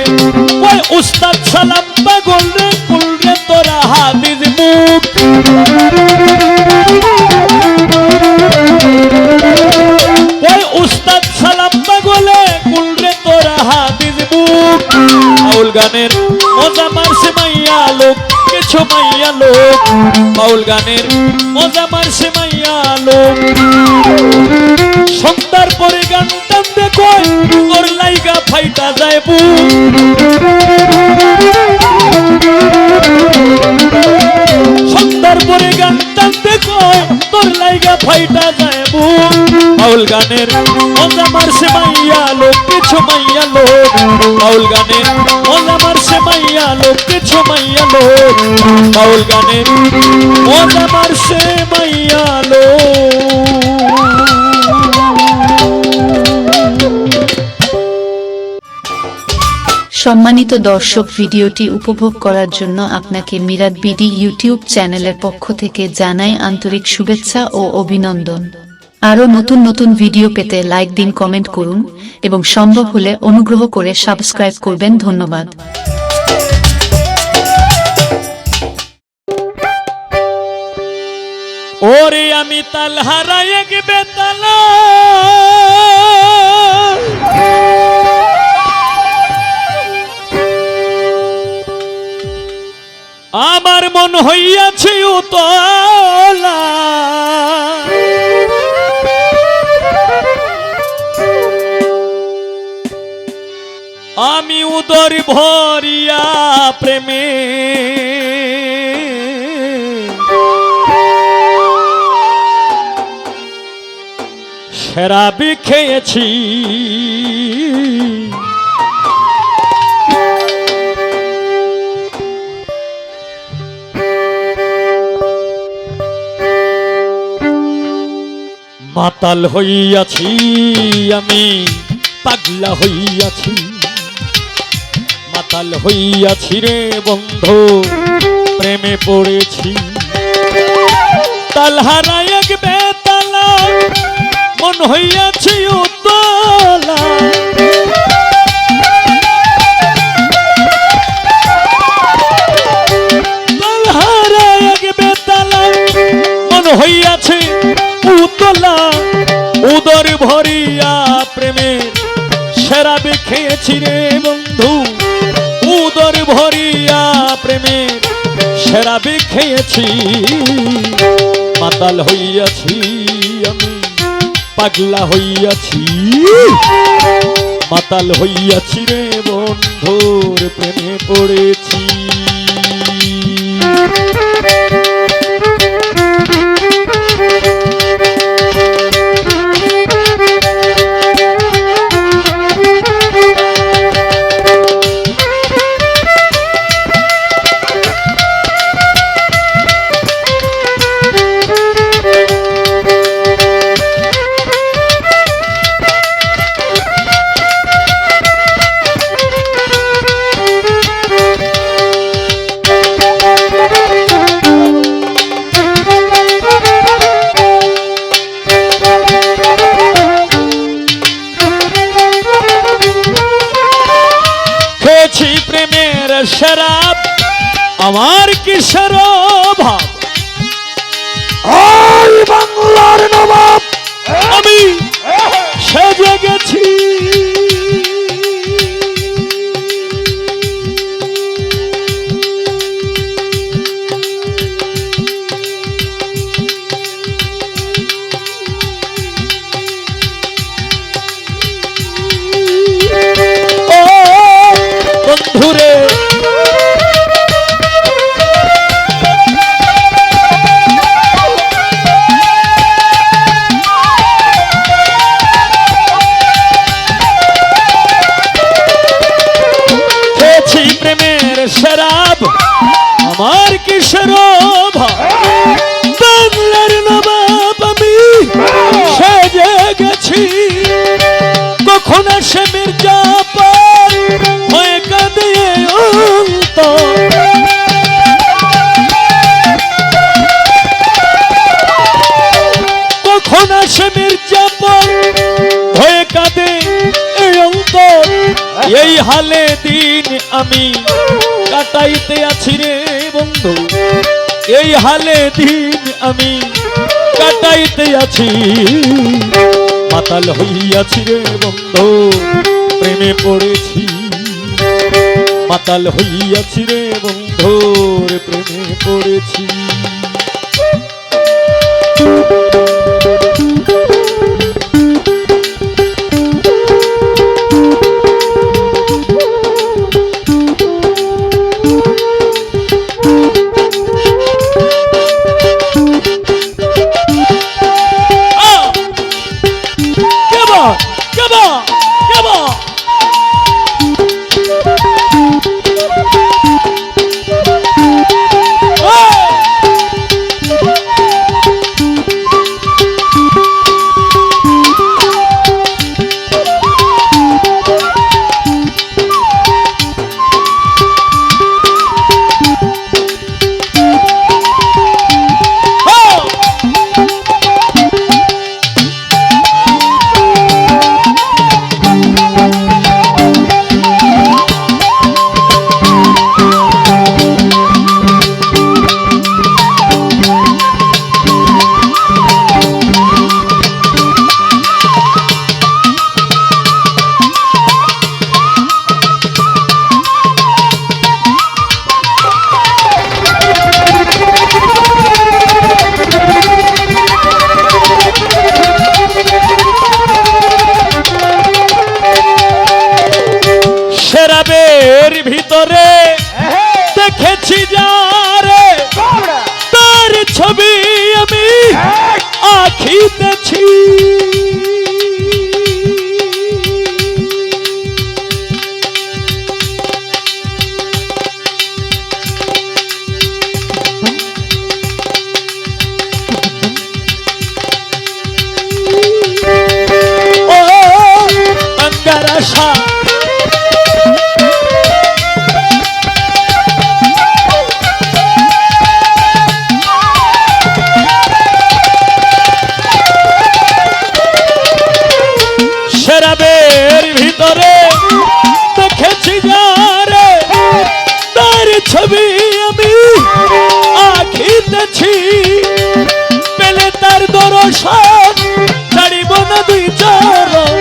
ওই উস্তাদ সালাম পাগল রে, কুল রে তোরা হাদিস মুখ। ওই উস্তাদ সালাম পাগলে, কুল রে তোরা হাদিস মুখ। বাউল গানের মজা মারছে মাইয়া লোক, কিছু মাইয়া লোক, বাউল গানের মজা মারছে মাইয়া লোক। সন্ধ্যার পরে গান টানতে কয় তোর লাইগা ফাইটা যায় বুক। সন্ধ্যার পরে গান টানতে কয় তোর লাইগা ফাইটা যায় বুক। বাউল গানের মজা মারছে মাইয়া লোক, কিছু মাইয়া লোক, বাউল গানের মজা মারছে মাইয়া লোক, কিছু মাইয়া লোক, বাউল গানের মজা মারছে মাইয়া লোক। সম্মানিত দর্শক, ভিডিওটি উপভোগ করার জন্য আপনাকে মিরাদ বিডি ইউটিউব চ্যানেলের পক্ষ থেকে জানাই আন্তরিক শুভেচ্ছা ও অভিনন্দন। আরও নতুন নতুন ভিডিও পেতে লাইক দিন, কমেন্ট করুন এবং সম্ভব হলে অনুগ্রহ করে সাবস্ক্রাইব করবেন। ধন্যবাদ। ওরে আমি তাল হারাই এক বেতালা আমার মন হইয়াছে উতলা আমি উদর ভরিয়া প্রেমে শরাবি খেয়েছি মাতাল হইয়াছি আমি পাগলা হইয়াছি মাতাল হইয়াছি রে বন্ধু প্রেমে পড়েছি তাল হারাই এক বেতালা মন হইয়াছি উতলা তাল হারাই এক বেতালা মন হইয়াছে উতলা উদর ভরিয়া প্রেমে শরাব খেয়েছি রে বন্ধু উদর ভরিয়া প্রেমে শরাব খেয়েছি মাতাল হইয়াছি আমি পাগলা হইয়াছি মাতাল হইয়াছি রে বন্ধুর প্রেমে পড়েছি প্রেমের শরাব আমার কিসের অভাব ওই বাংলার নবাব আমি সেজে গেছি বন্ধুরে খেয়েছি প্রেমের শরাব আমার কিসের অভাব বাংলার নবাব আমি সেজে গেছি কখন আসে মির্জাপুর হয়ে কাঁদে অন্তর কখন আসে মির্জাপুর হয়ে কাঁদে অন্তর এই হালে দিন আমি কাটাইতে আছি রে বন্ধু এই হালে দিন আমি কাটাইতে আছি মাতাল হইয়াছি রে বন্ধু প্রেমে পড়েছি মাতাল হইয়াছি রে বন্ধুর প্রেমে পড়েছি দর্শন ছাড়িব না দুই চরণ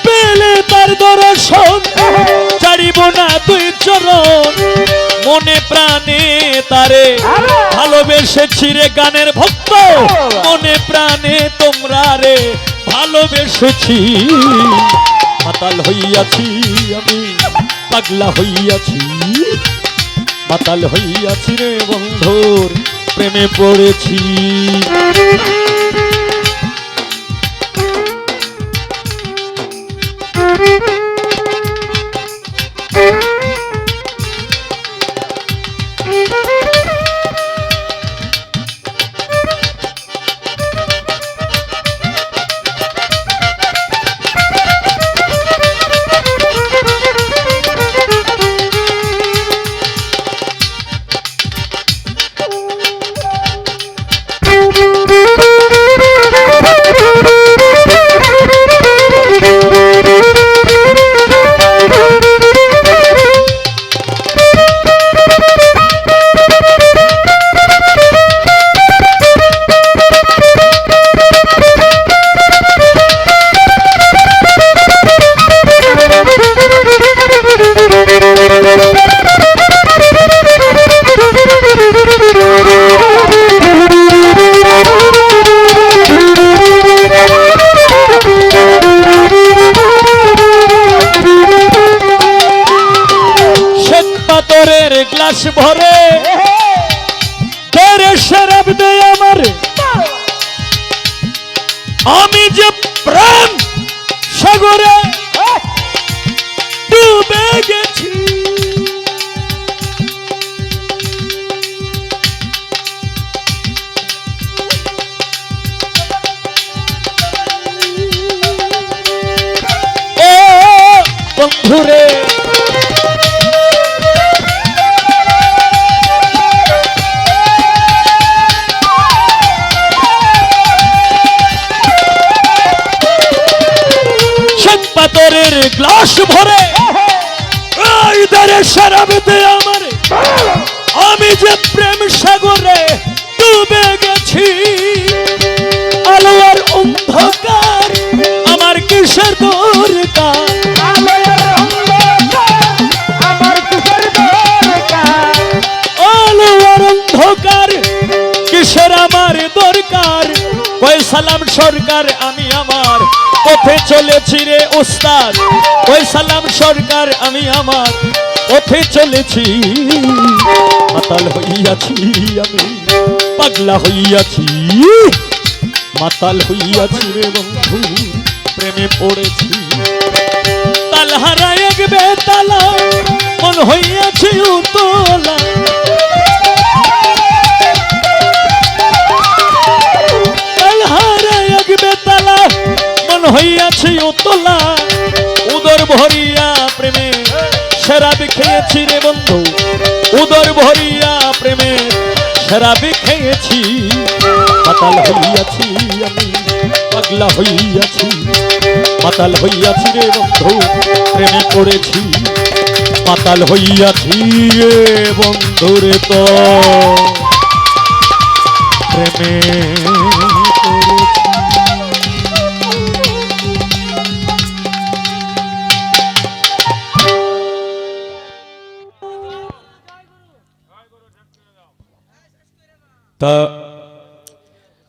পেলে তার দর্শন ছাড়িব না দুই চরণ মনে প্রাণে তারে ভালোবেসেছি রে গানের ভক্ত মনে প্রাণে তোমরা রে ভালোবেসেছি মাতাল হইয়াছি আমি পাগলা হইয়াছি মাতাল হইয়াছি রে বন্ধুর প্রেমে পড়েছি গ্লাস ভরে তেরে শরাব দে আমার আমি যে প্রেম সাগরে ডুবে গেছি ও বন্ধুরে পাথরের গ্লাস ভরে ইদারে শরাব দে আমার আমি যে প্রেম সাগরে ডুবে গেছি আলো আর অন্ধকার আমার কিসের দরকার আলো আর অন্ধকার কিসের আমার দরকার কই সালাম সরকার আমি আমার পথে চলেছি রে উস্তাদ ওই সালাম সরকার আমি আমার পথে চলেছি মাতাল হইয়াছি আমি পাগলা হইয়াছি মাতাল হইয়াছি রে বন্ধু প্রেমে পড়েছি তাল হারায় এক বেতালা মন হইয়াছি উতলা তাল হারায় এক বেতালা হইয়াছি উতলা উদর ভরিয়া প্রেমে শরাব খেয়েছি রে বন্ধু উদর ভরিয়া প্রেমে শরাব খেয়েছি মাতাল হইয়াছি আমি পাগলা হইয়াছি মাতাল হইয়াছি রে বন্ধু প্রেমে পড়েছি মাতাল হইয়াছি রে বন্ধু রে তো প্রেমে তা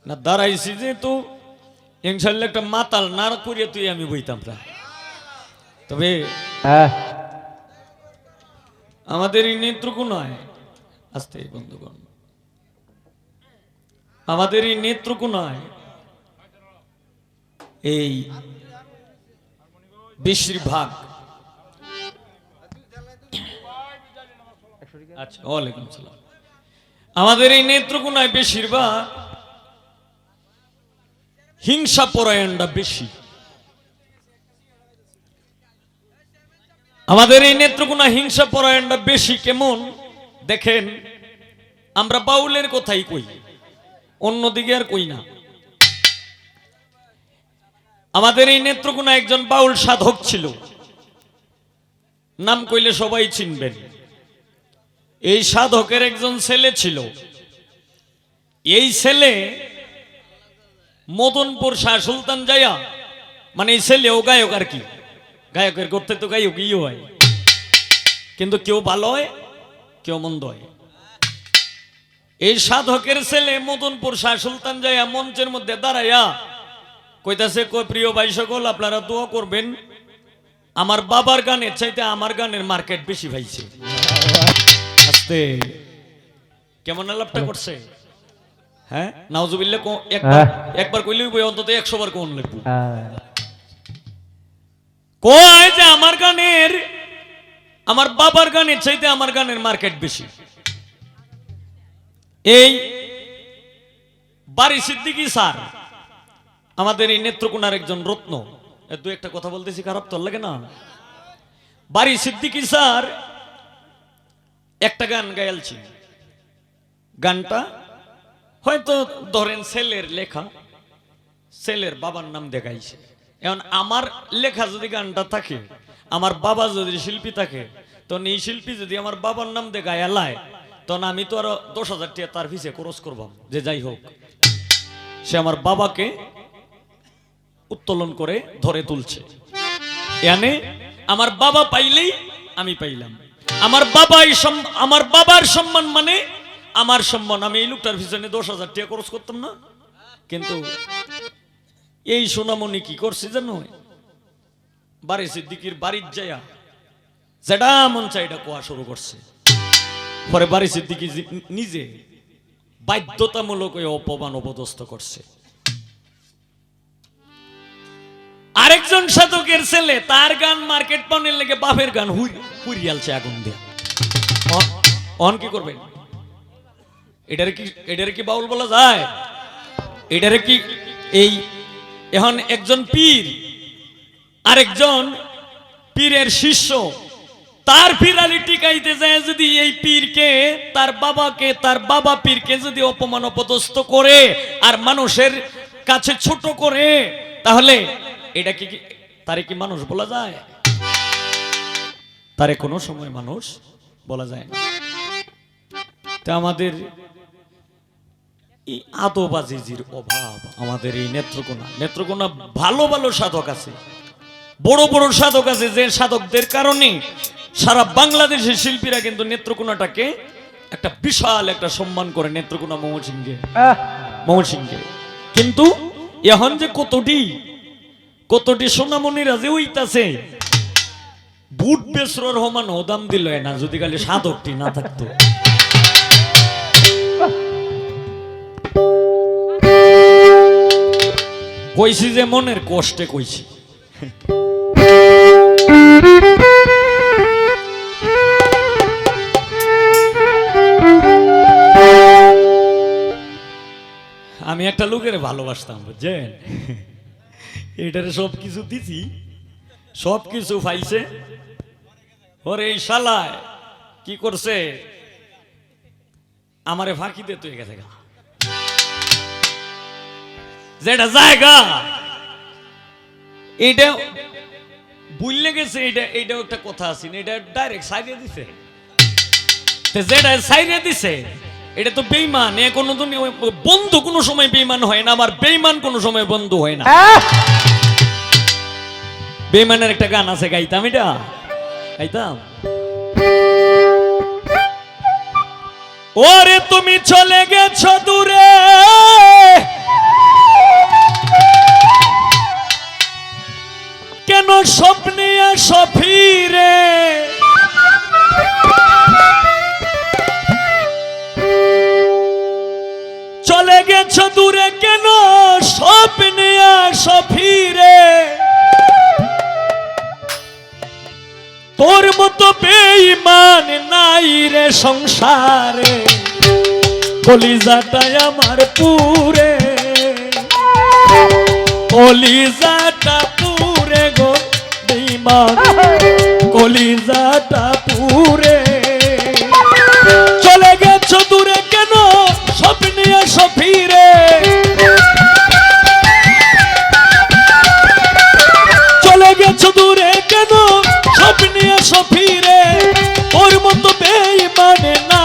না দাঁড়াইছি যে তো ইনশাল্লাহ একটা মাতাল না করিয়া তুই আমি বইতাম না তবে আমাদের এই নেত্রকোণ নয় আস্তে বন্ধুগণ আমাদের এই নেত্রকোণ নয় এই বেশিরভাগ আচ্ছা ওয়ালাইকুম সালাম আমাদের এই নেত্রকোণায় বেশিরভাগ হিংসা পরায়ণটা বেশি আমাদের এই নেত্রকোণা হিংসা পরায়ণটা বেশি কেমন দেখেন আমরা বাউলের কথাই কই অন্যদিকে আর কই না আমাদের এই নেত্রকোণা একজন বাউল সাধক ছিল নাম কইলে সবাই চিনবেন এই সাধকের একজন ছেলে ছিল। এই ছেলে মদনপুর শাহ সুলতান যাইয়া, মানে এই ছেলেও গায়ক আর কি, গায়কের করতে তো গায়কই হয়, কিন্তু কেউ ভালো হয় কেউ মন্দ হয়। এই সাধকের ছেলে মদনপুর শাহ সুলতান যাইয়া মঞ্চের মধ্যে দাঁড়াইয়া কইতাছে, প্রিয় ভাই সকল আপনারা দোয়া করবেন, আমার বাবার গানের চাইতে আমার গানের মার্কেট বেশি পাইছে। আস্তে কেমন আলাপটা করছে? হ্যাঁ, নাউজুবিল্লাহ। একবার কইলেই বই অন্তত 100 বার কোন লাগবে। কয় যে আমার গানের, আমার বাবার গানের চাইতে আমার গানের মার্কেট বেশি। এই বাড়ি সিদ্দিকী স্যার আমাদের এই নেত্রকোনার একজন রত্ন। দু একটা কথা বলতেছি, খারাপ তো লাগে না? বাড়ি সিদ্দিকী স্যার একটা গান গাইলছি, গানটা হয়তো ধরেন ছেলের লেখা, ছেলের বাবার নাম দেখাইছে। এখন আমার লেখা যদি গানটা থাকে, আমার বাবা যদি শিল্পী থাকে, তখন এই শিল্পী যদি আমার বাবার নাম দিয়ে গায়ালায়, তখন আমি তো আরো 10,000 টাকা তার পিছে খরচ করবাম। যে যাই হোক, সে আমার বাবাকে উত্তোলন করে ধরে তুলছে। এনে আমার বাবা পাইলেই আমি পাইলাম। আমার বাবার সম্মান মানে আমার সম্মান। আমি এই লোকটার পিছনে 10,000 টাকা খরচ করতাম না। কিন্তু এই সোনামণি কি করছে জানো? বাড়ি সিদ্দিকির বাড়ির যায়া যেটা মন চাই এটা কোয়া শুরু করছে। পরে বাড়ি সিদ্দিকি নিজে বাধ্যতামূলক অপমান অপদস্থ করছে। আরেকজন সাধকের ছেলে তার গান মার্কেট পাউনের লেগে বাপের গান হুইরিয়ালছে আগুন দিয়ে। অন কি করবেন? এটারে কি বাউল বলা যায়? এটারে কি এই এখন একজন পীর আরেকজন পীরের শিষ্য, তার পীরালি টিকাইতে যায় যদি এই পীরকে, তার বাবাকে, তার বাবা পীরকে যদি অপমান অপদস্থ করে আর মানুষের কাছে ছোট করে, তাহলে এটা কি তারে কি মানুষ বলা যায়? তারে কোনো সময় মানুষ বলা যায় না। তা আমাদের এই আদবাজিজির অভাব আমাদের এই নেত্রকোনা ভালো ভালো সাধক আছে, বড় বড় সাধক আছে, যে সাধকদের কারণে সারা বাংলাদেশের শিল্পীরা কিন্তু নেত্রকোনাটাকে একটা বিশাল একটা সম্মান করে। নেত্রকোনা ময়মনসিংহে কিন্তু এখন যে কতটি সোনামণিরা যে হইতাছে, বুট বেসর রহমান দাম দিল না যদি খালি সাধকটি না থাকতো। কইছি যে মনের কষ্টে কইছি। আমি একটা লোকের ভালোবাসতাম, বুঝছেন? এটারে সব কিছু দিছি, সব কিছু পাইছে। ওরে এই শালায় কি করছে, আমারে ফাঁকি দিয়ে তুই গেছে, যেটা জায়গা এটা বুঝলে গেছে। এইটাও একটা কথা আছে, এটা ডাইরেক্ট সাইরিয়ে দিছে। যেটা সাইরিয়ে দিছে এটা তো বেঈমান। এ কোনো বন্ধু কোনো সময় বেঈমান হয় না, আবার বেঈমান কোনো সময় বন্ধু হয় না। বেঈমানের একটা গান আছে, গাইতাম, এটা গাইতাম। ওরে তুমি চলে গেছো দূরে, কেন স্বপ্নে আসো ফিরে, চলে গেছো দূরে কেন স্বপ্নে আসো ফিরে, তোর মতো বেঈমান নাই রে সংসারে, কলিজাটাই আমার পুরে, কলিজাটা পুরে গো বেঈমান, কলিজাটা পুরে। চলে গেছো দূরে কেন স্বপ্নে আসো ফিরে, চলে গেছো দূরে কেন স্বপ্নে আসো ফিরে, তোর মতো বেঈমান না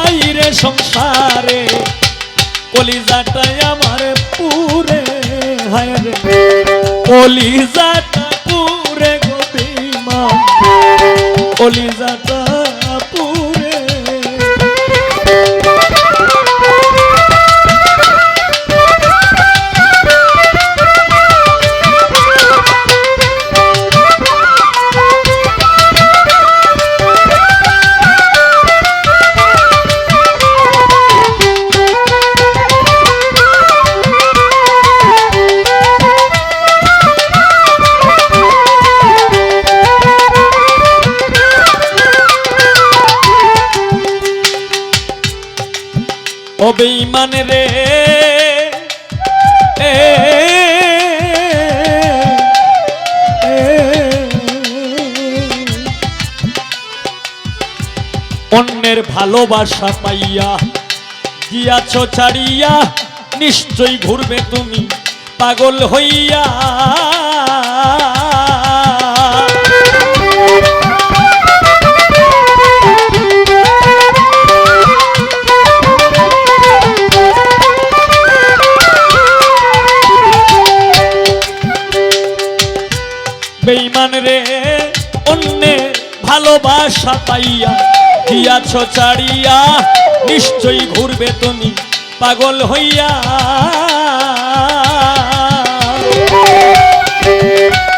কলিজাটা পুরে গো বেঈমান কলিজাটা পুরে ও বেঈমান রে অন্যের ভালোবাসা পাইয়া গিয়াছ ছাড়িয়া নিশ্চয়ই ঘুরবে তুমি পাগল হইয়া বেঈমান রে অন্যের ভালোবাসা পাইয়া গিয়াছ ছাড়িয়া নিশ্চয়ই ঘুরবে তুমি পাগল হইয়া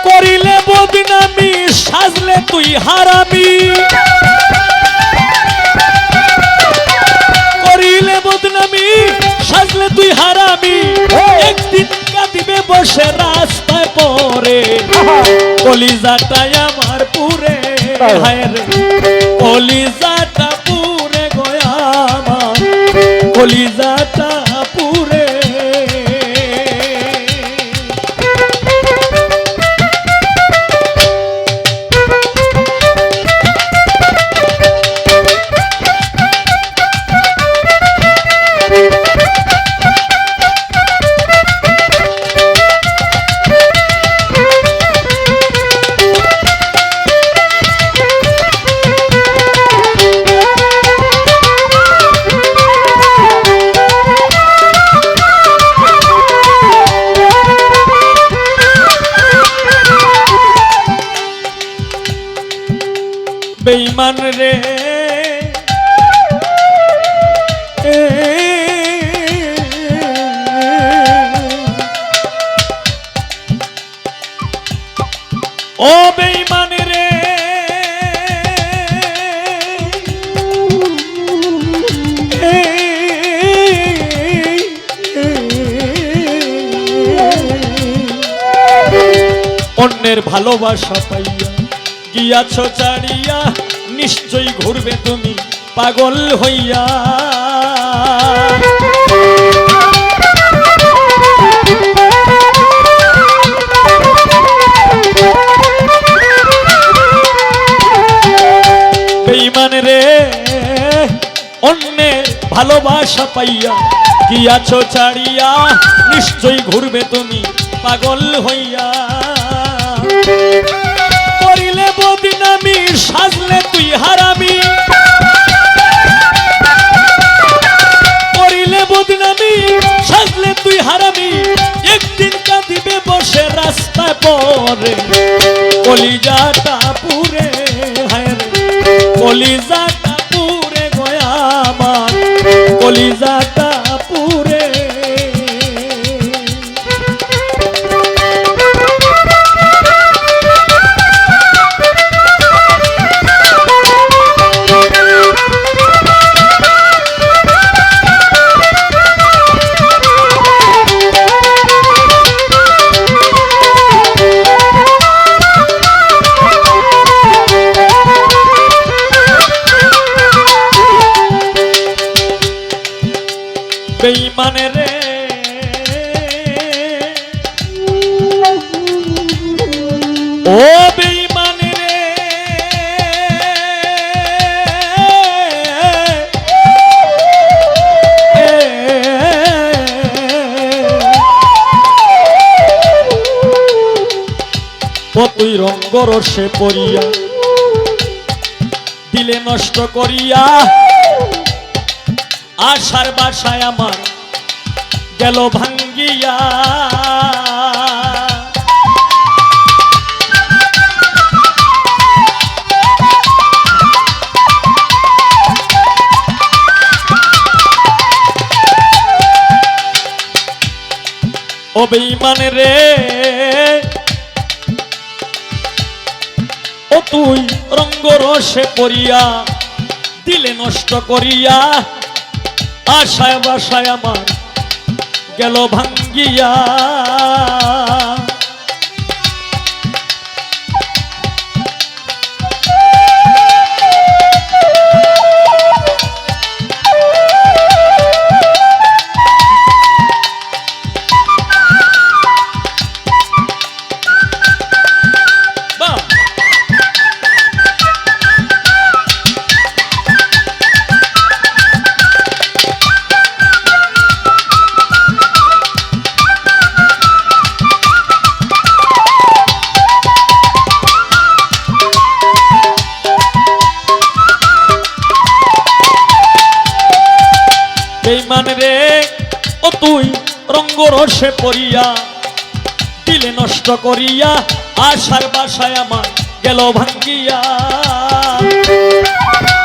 করিলে বদনামি সাজলে তুই হারামি করিলে বদনামি সাজলে তুই হারামি একদিন কাঁদিবে বসে রাস্তায় পরে কলিজাটাই আমার পুরে হায় রে কলিজাটা পুরে গয়া আমার কলিজাটা পুরে বেঈমান রে ও বেঈমান রে অন্যের ভালোবাসা পাইয়া গিয়াছ ছাড়িয়া নিশ্চয়ই ঘুরবে তুমি পাগল হইয়া বেঈমান রে অন্যের ভালোবাসা পাইয়া গিয়াছ ছাড়িয়া নিশ্চয়ই ঘুরবে তুমি পাগল হইয়া করিলে বদনামি সাজলে তুই হারামি করিলে বদনামি সাজলে তুই হারামি একদিন কাঁদিবে বসে রাস্তায় পরে কলিজাটা পুরে হায় রে কলিজাটা পুরে গয়া আমার কলিজাটা পুরে বেঈমান রে ও বেঈমান রে ও তুই রঙ্গরসে পড়িয়া দিলে নষ্ট করিয়া আশার বাসায় আমার গেল ভাঙ্গিয়া ও বেঈমান রে, ও তুই রঙ্গ রসে পড়িয়া দিলে নষ্ট করিয়া, আশায় বাসায় আমার গেল ভাঙ্গিয়া। বেঈমান রে, ও তুই রঙ্গ রসে পড়িয়া দিলে নষ্ট করিয়া, আশার বাসায় আমার গেল ভাঙ্গিয়া।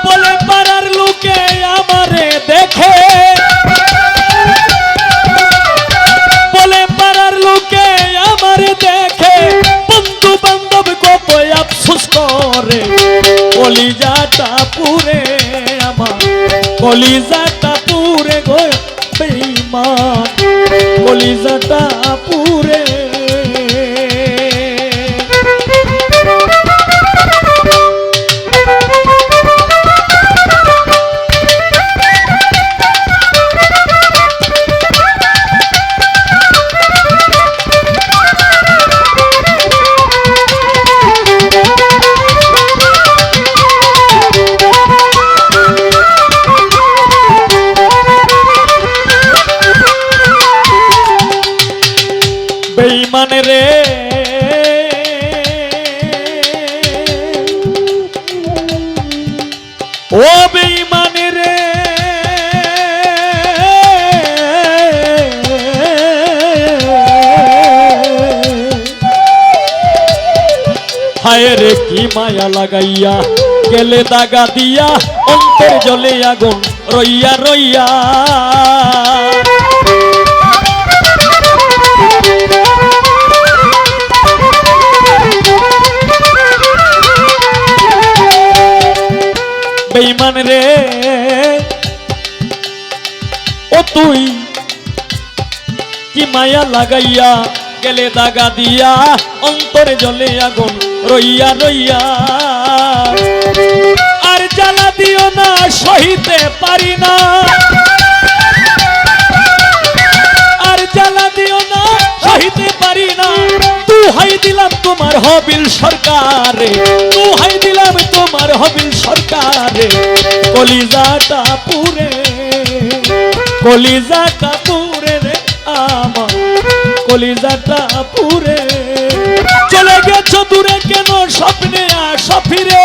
বলে পাড়ার লোকে আমারে দেখে, বলে পাড়ার লোকে আমারে দেখে, বন্ধু বান্ধব কত আফসোস করে, কলিজাটা পুরে আমার, কলিজাটা পুরে গো বেঈমান, কলিজাটা পুরে। বেঈমান রে, ও বেঈমান রে, হায় রে কি মায়া লাগাইয়া গেলে দাগা দিয়া, অন্তর জলে আগুন রইয়া রইয়া। বেঈমান রে, ও তুই কি মায়া লাগাইয়া গেলে দাগা দিয়া, অন্তরে জলে আগুন রইয়া রইয়া। আর জ্বালা দিও না সহিতে পারি না, আর জ্বালা দিও না সহিতে পারি না, দুহাই দিলাম তোমার হবিল সরকারে, দুহাই দিলাম তোমার হবিল সরকারে, কলিজাটা পুরে, কলিজাটা পুরে রে আমার, কলিজাটা পুরে। চলে গেছো দূরে কেন স্বপ্নে আসো ফিরে,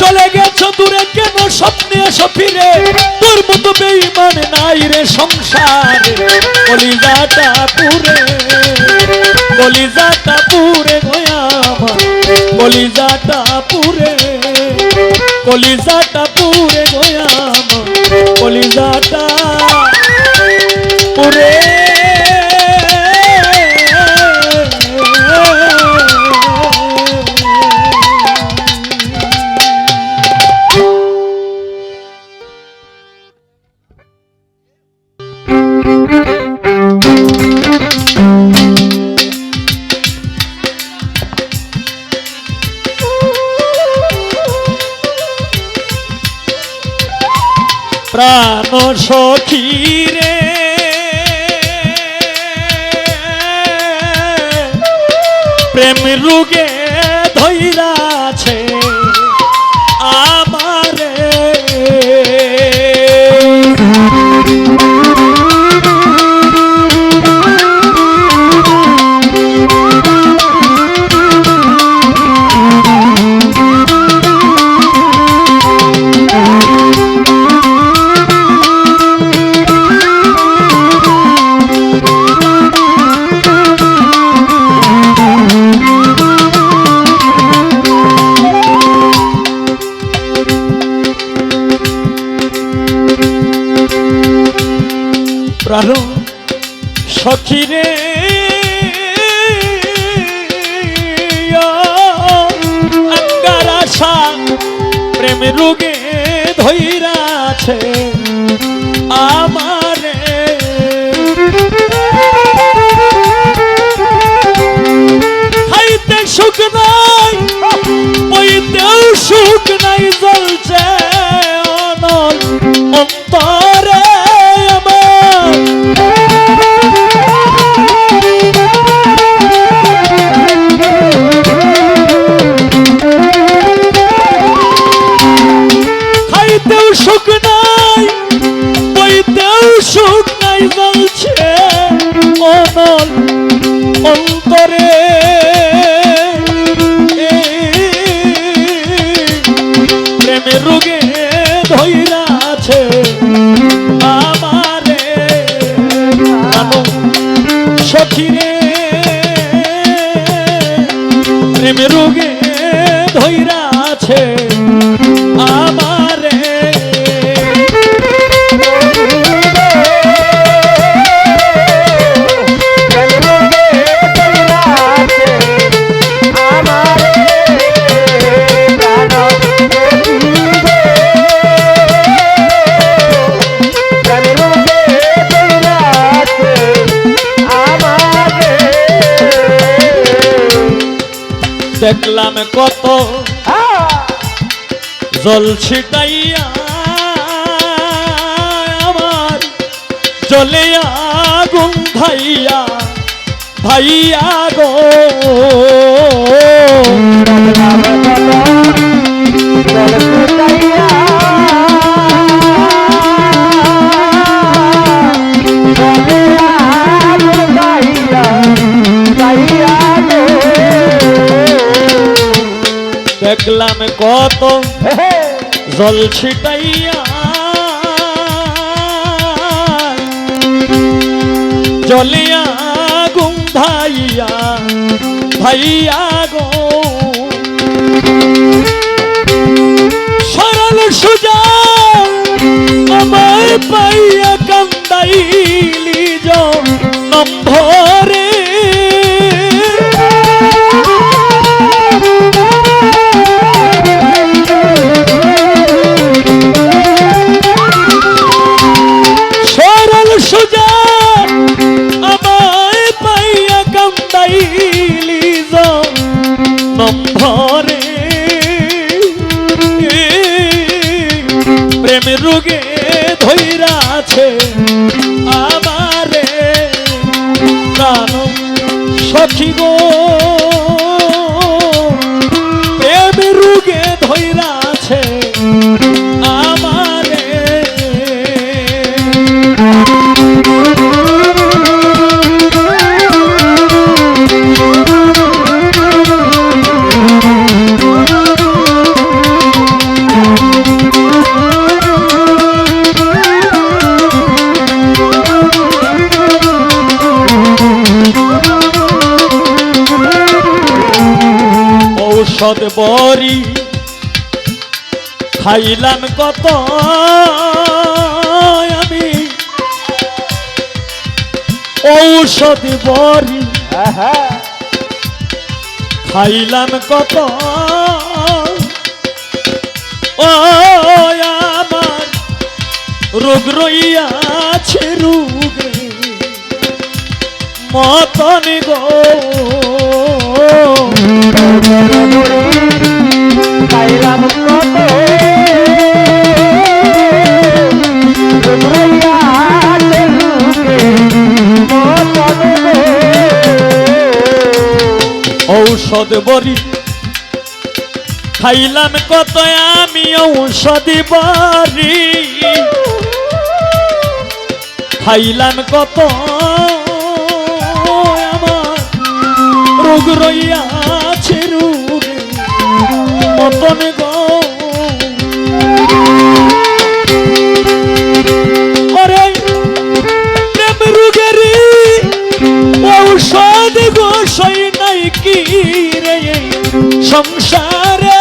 চলে গেছো দূরে কেন স্বপ্নে আসো ফিরে, তোর মতো বেঈমান নাই রে সংসারে, কলিজাটা পুরে, কলিজাটা পুরে গয়া আমার, কলিজাটা পুরে, কলিজাটা পুরে গয়া আমার, কলিজাটা পুরে। প্রাণ সখী রে, প্রেম রোগে ধইরাছে আমারে, সখিরে আঙ্গার আশা প্রেম রোগে ধইরাছে আমারে খাইতে সুখ নাই বইতেও সুখ নাই জ্বলছে অনল অন্তরে আমার খাইতেও সুখ নাই বইতেও সুখ নাই জ্বলছে অনল অন্তরে প্রেমের রোগে ধইরাছে আমারে সখিরে প্রেমের রোগে ধইরাছে আমারে দেখলাম কত জল ছিটাইয়া আমার জলে আগুন ভাইয়া ভাইয়া গো দেখলাম কত জল ছিটাইয়া জলিয়া গুম ভাইয়া ভাইয়া গো সরল সুজা আমায় পাইয়া কান্দাইলি নম্বরে সুজা আমায় পাইয়া কান্দাইলি নম্বরে প্রেম রোগে ধইরাছে আমারে প্রাণ সখী গো প্রেম রোগে ধইরাছে আমারে ঔষধ বড়ি খাইলাম কত আমি ঔষধ বড়ি খাইলাম কত ও আমার রোগ রইয়াছে রোগে মতন গো খাইলাম কত ঔষধ বড়ি খাইলাম কত আমি ঔষধ বড়ি খাইলাম কত আমার রোগ রইয়াছে রোগে মতন গো ওরে প্রেম রোগের ঔষধ গো সই নাই কি রে সংসারে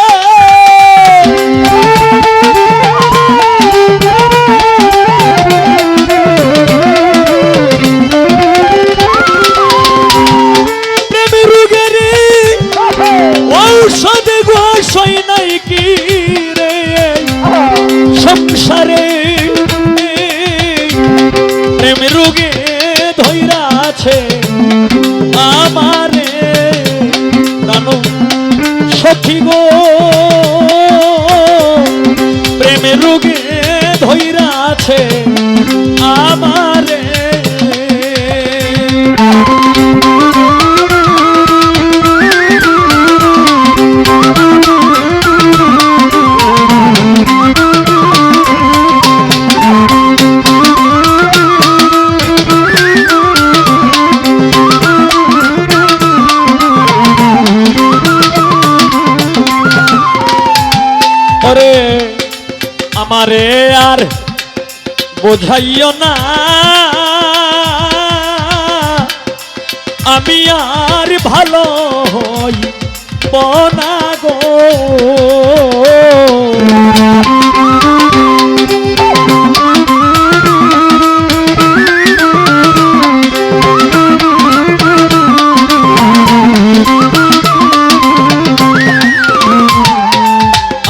আছে আমারে প্রাণ সখী গো প্রেমের রোগে ধইরা আছে আমারে ওরে আমারে আর বোঝাইও না আমি আর ভালো হই বনা গো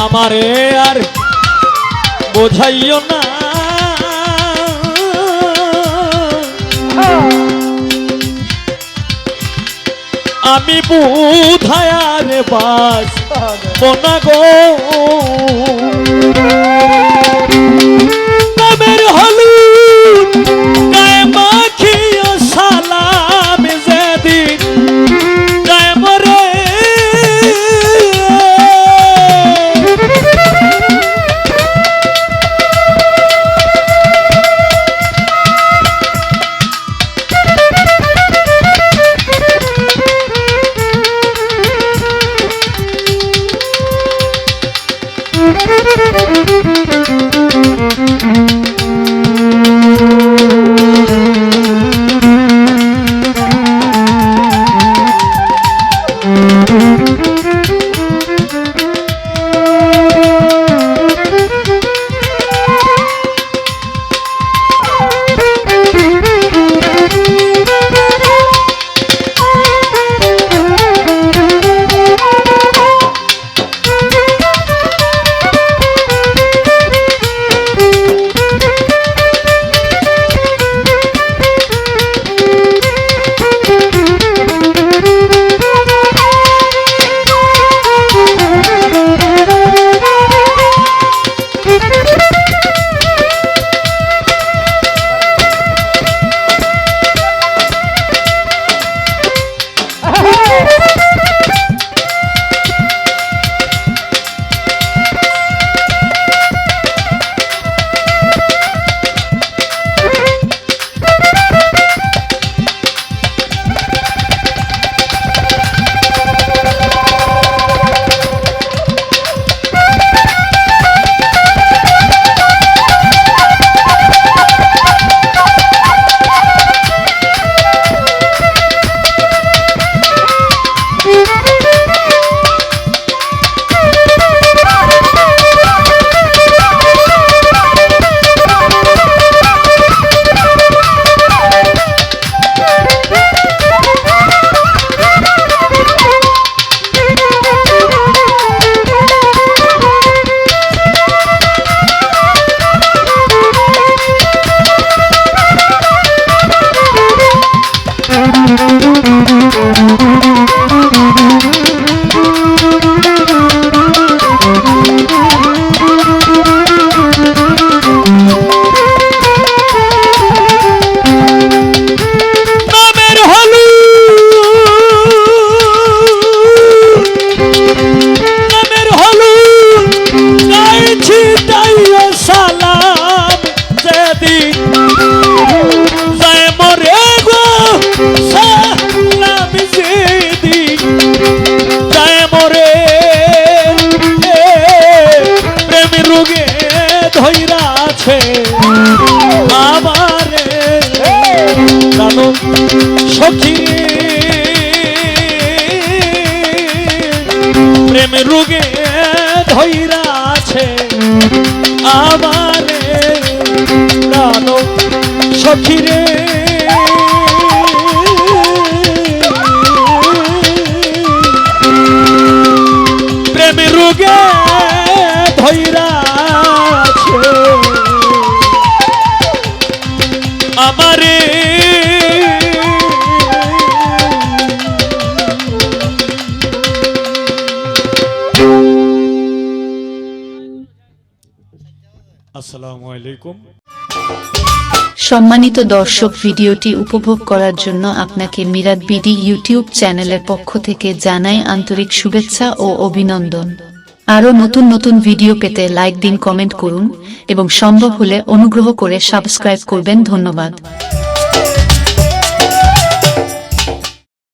আমারে আর বোঝাইও না আমি বুধায়ার বাস বনা গো নামের হলুদ গায়ে মাখিও সালাম যেদিন গায়ে মরে সখী প্রেম রোগে ধইরা আছে আমারে প্রাণ সখী রে প্রেম রোগে ধইরা আছে আমারে আসসালামু আলাইকুম। সম্মানিত দর্শক, ভিডিওটি উপভোগ করার জন্য আপনাকে মিরাত বিডি ইউটিউব চ্যানেলের পক্ষ থেকে জানাই আন্তরিক শুভেচ্ছা ও অভিনন্দন। আরও নতুন নতুন ভিডিও পেতে লাইক দিন, কমেন্ট করুন এবং সম্ভব হলে অনুগ্রহ করে সাবস্ক্রাইব করবেন। ধন্যবাদ।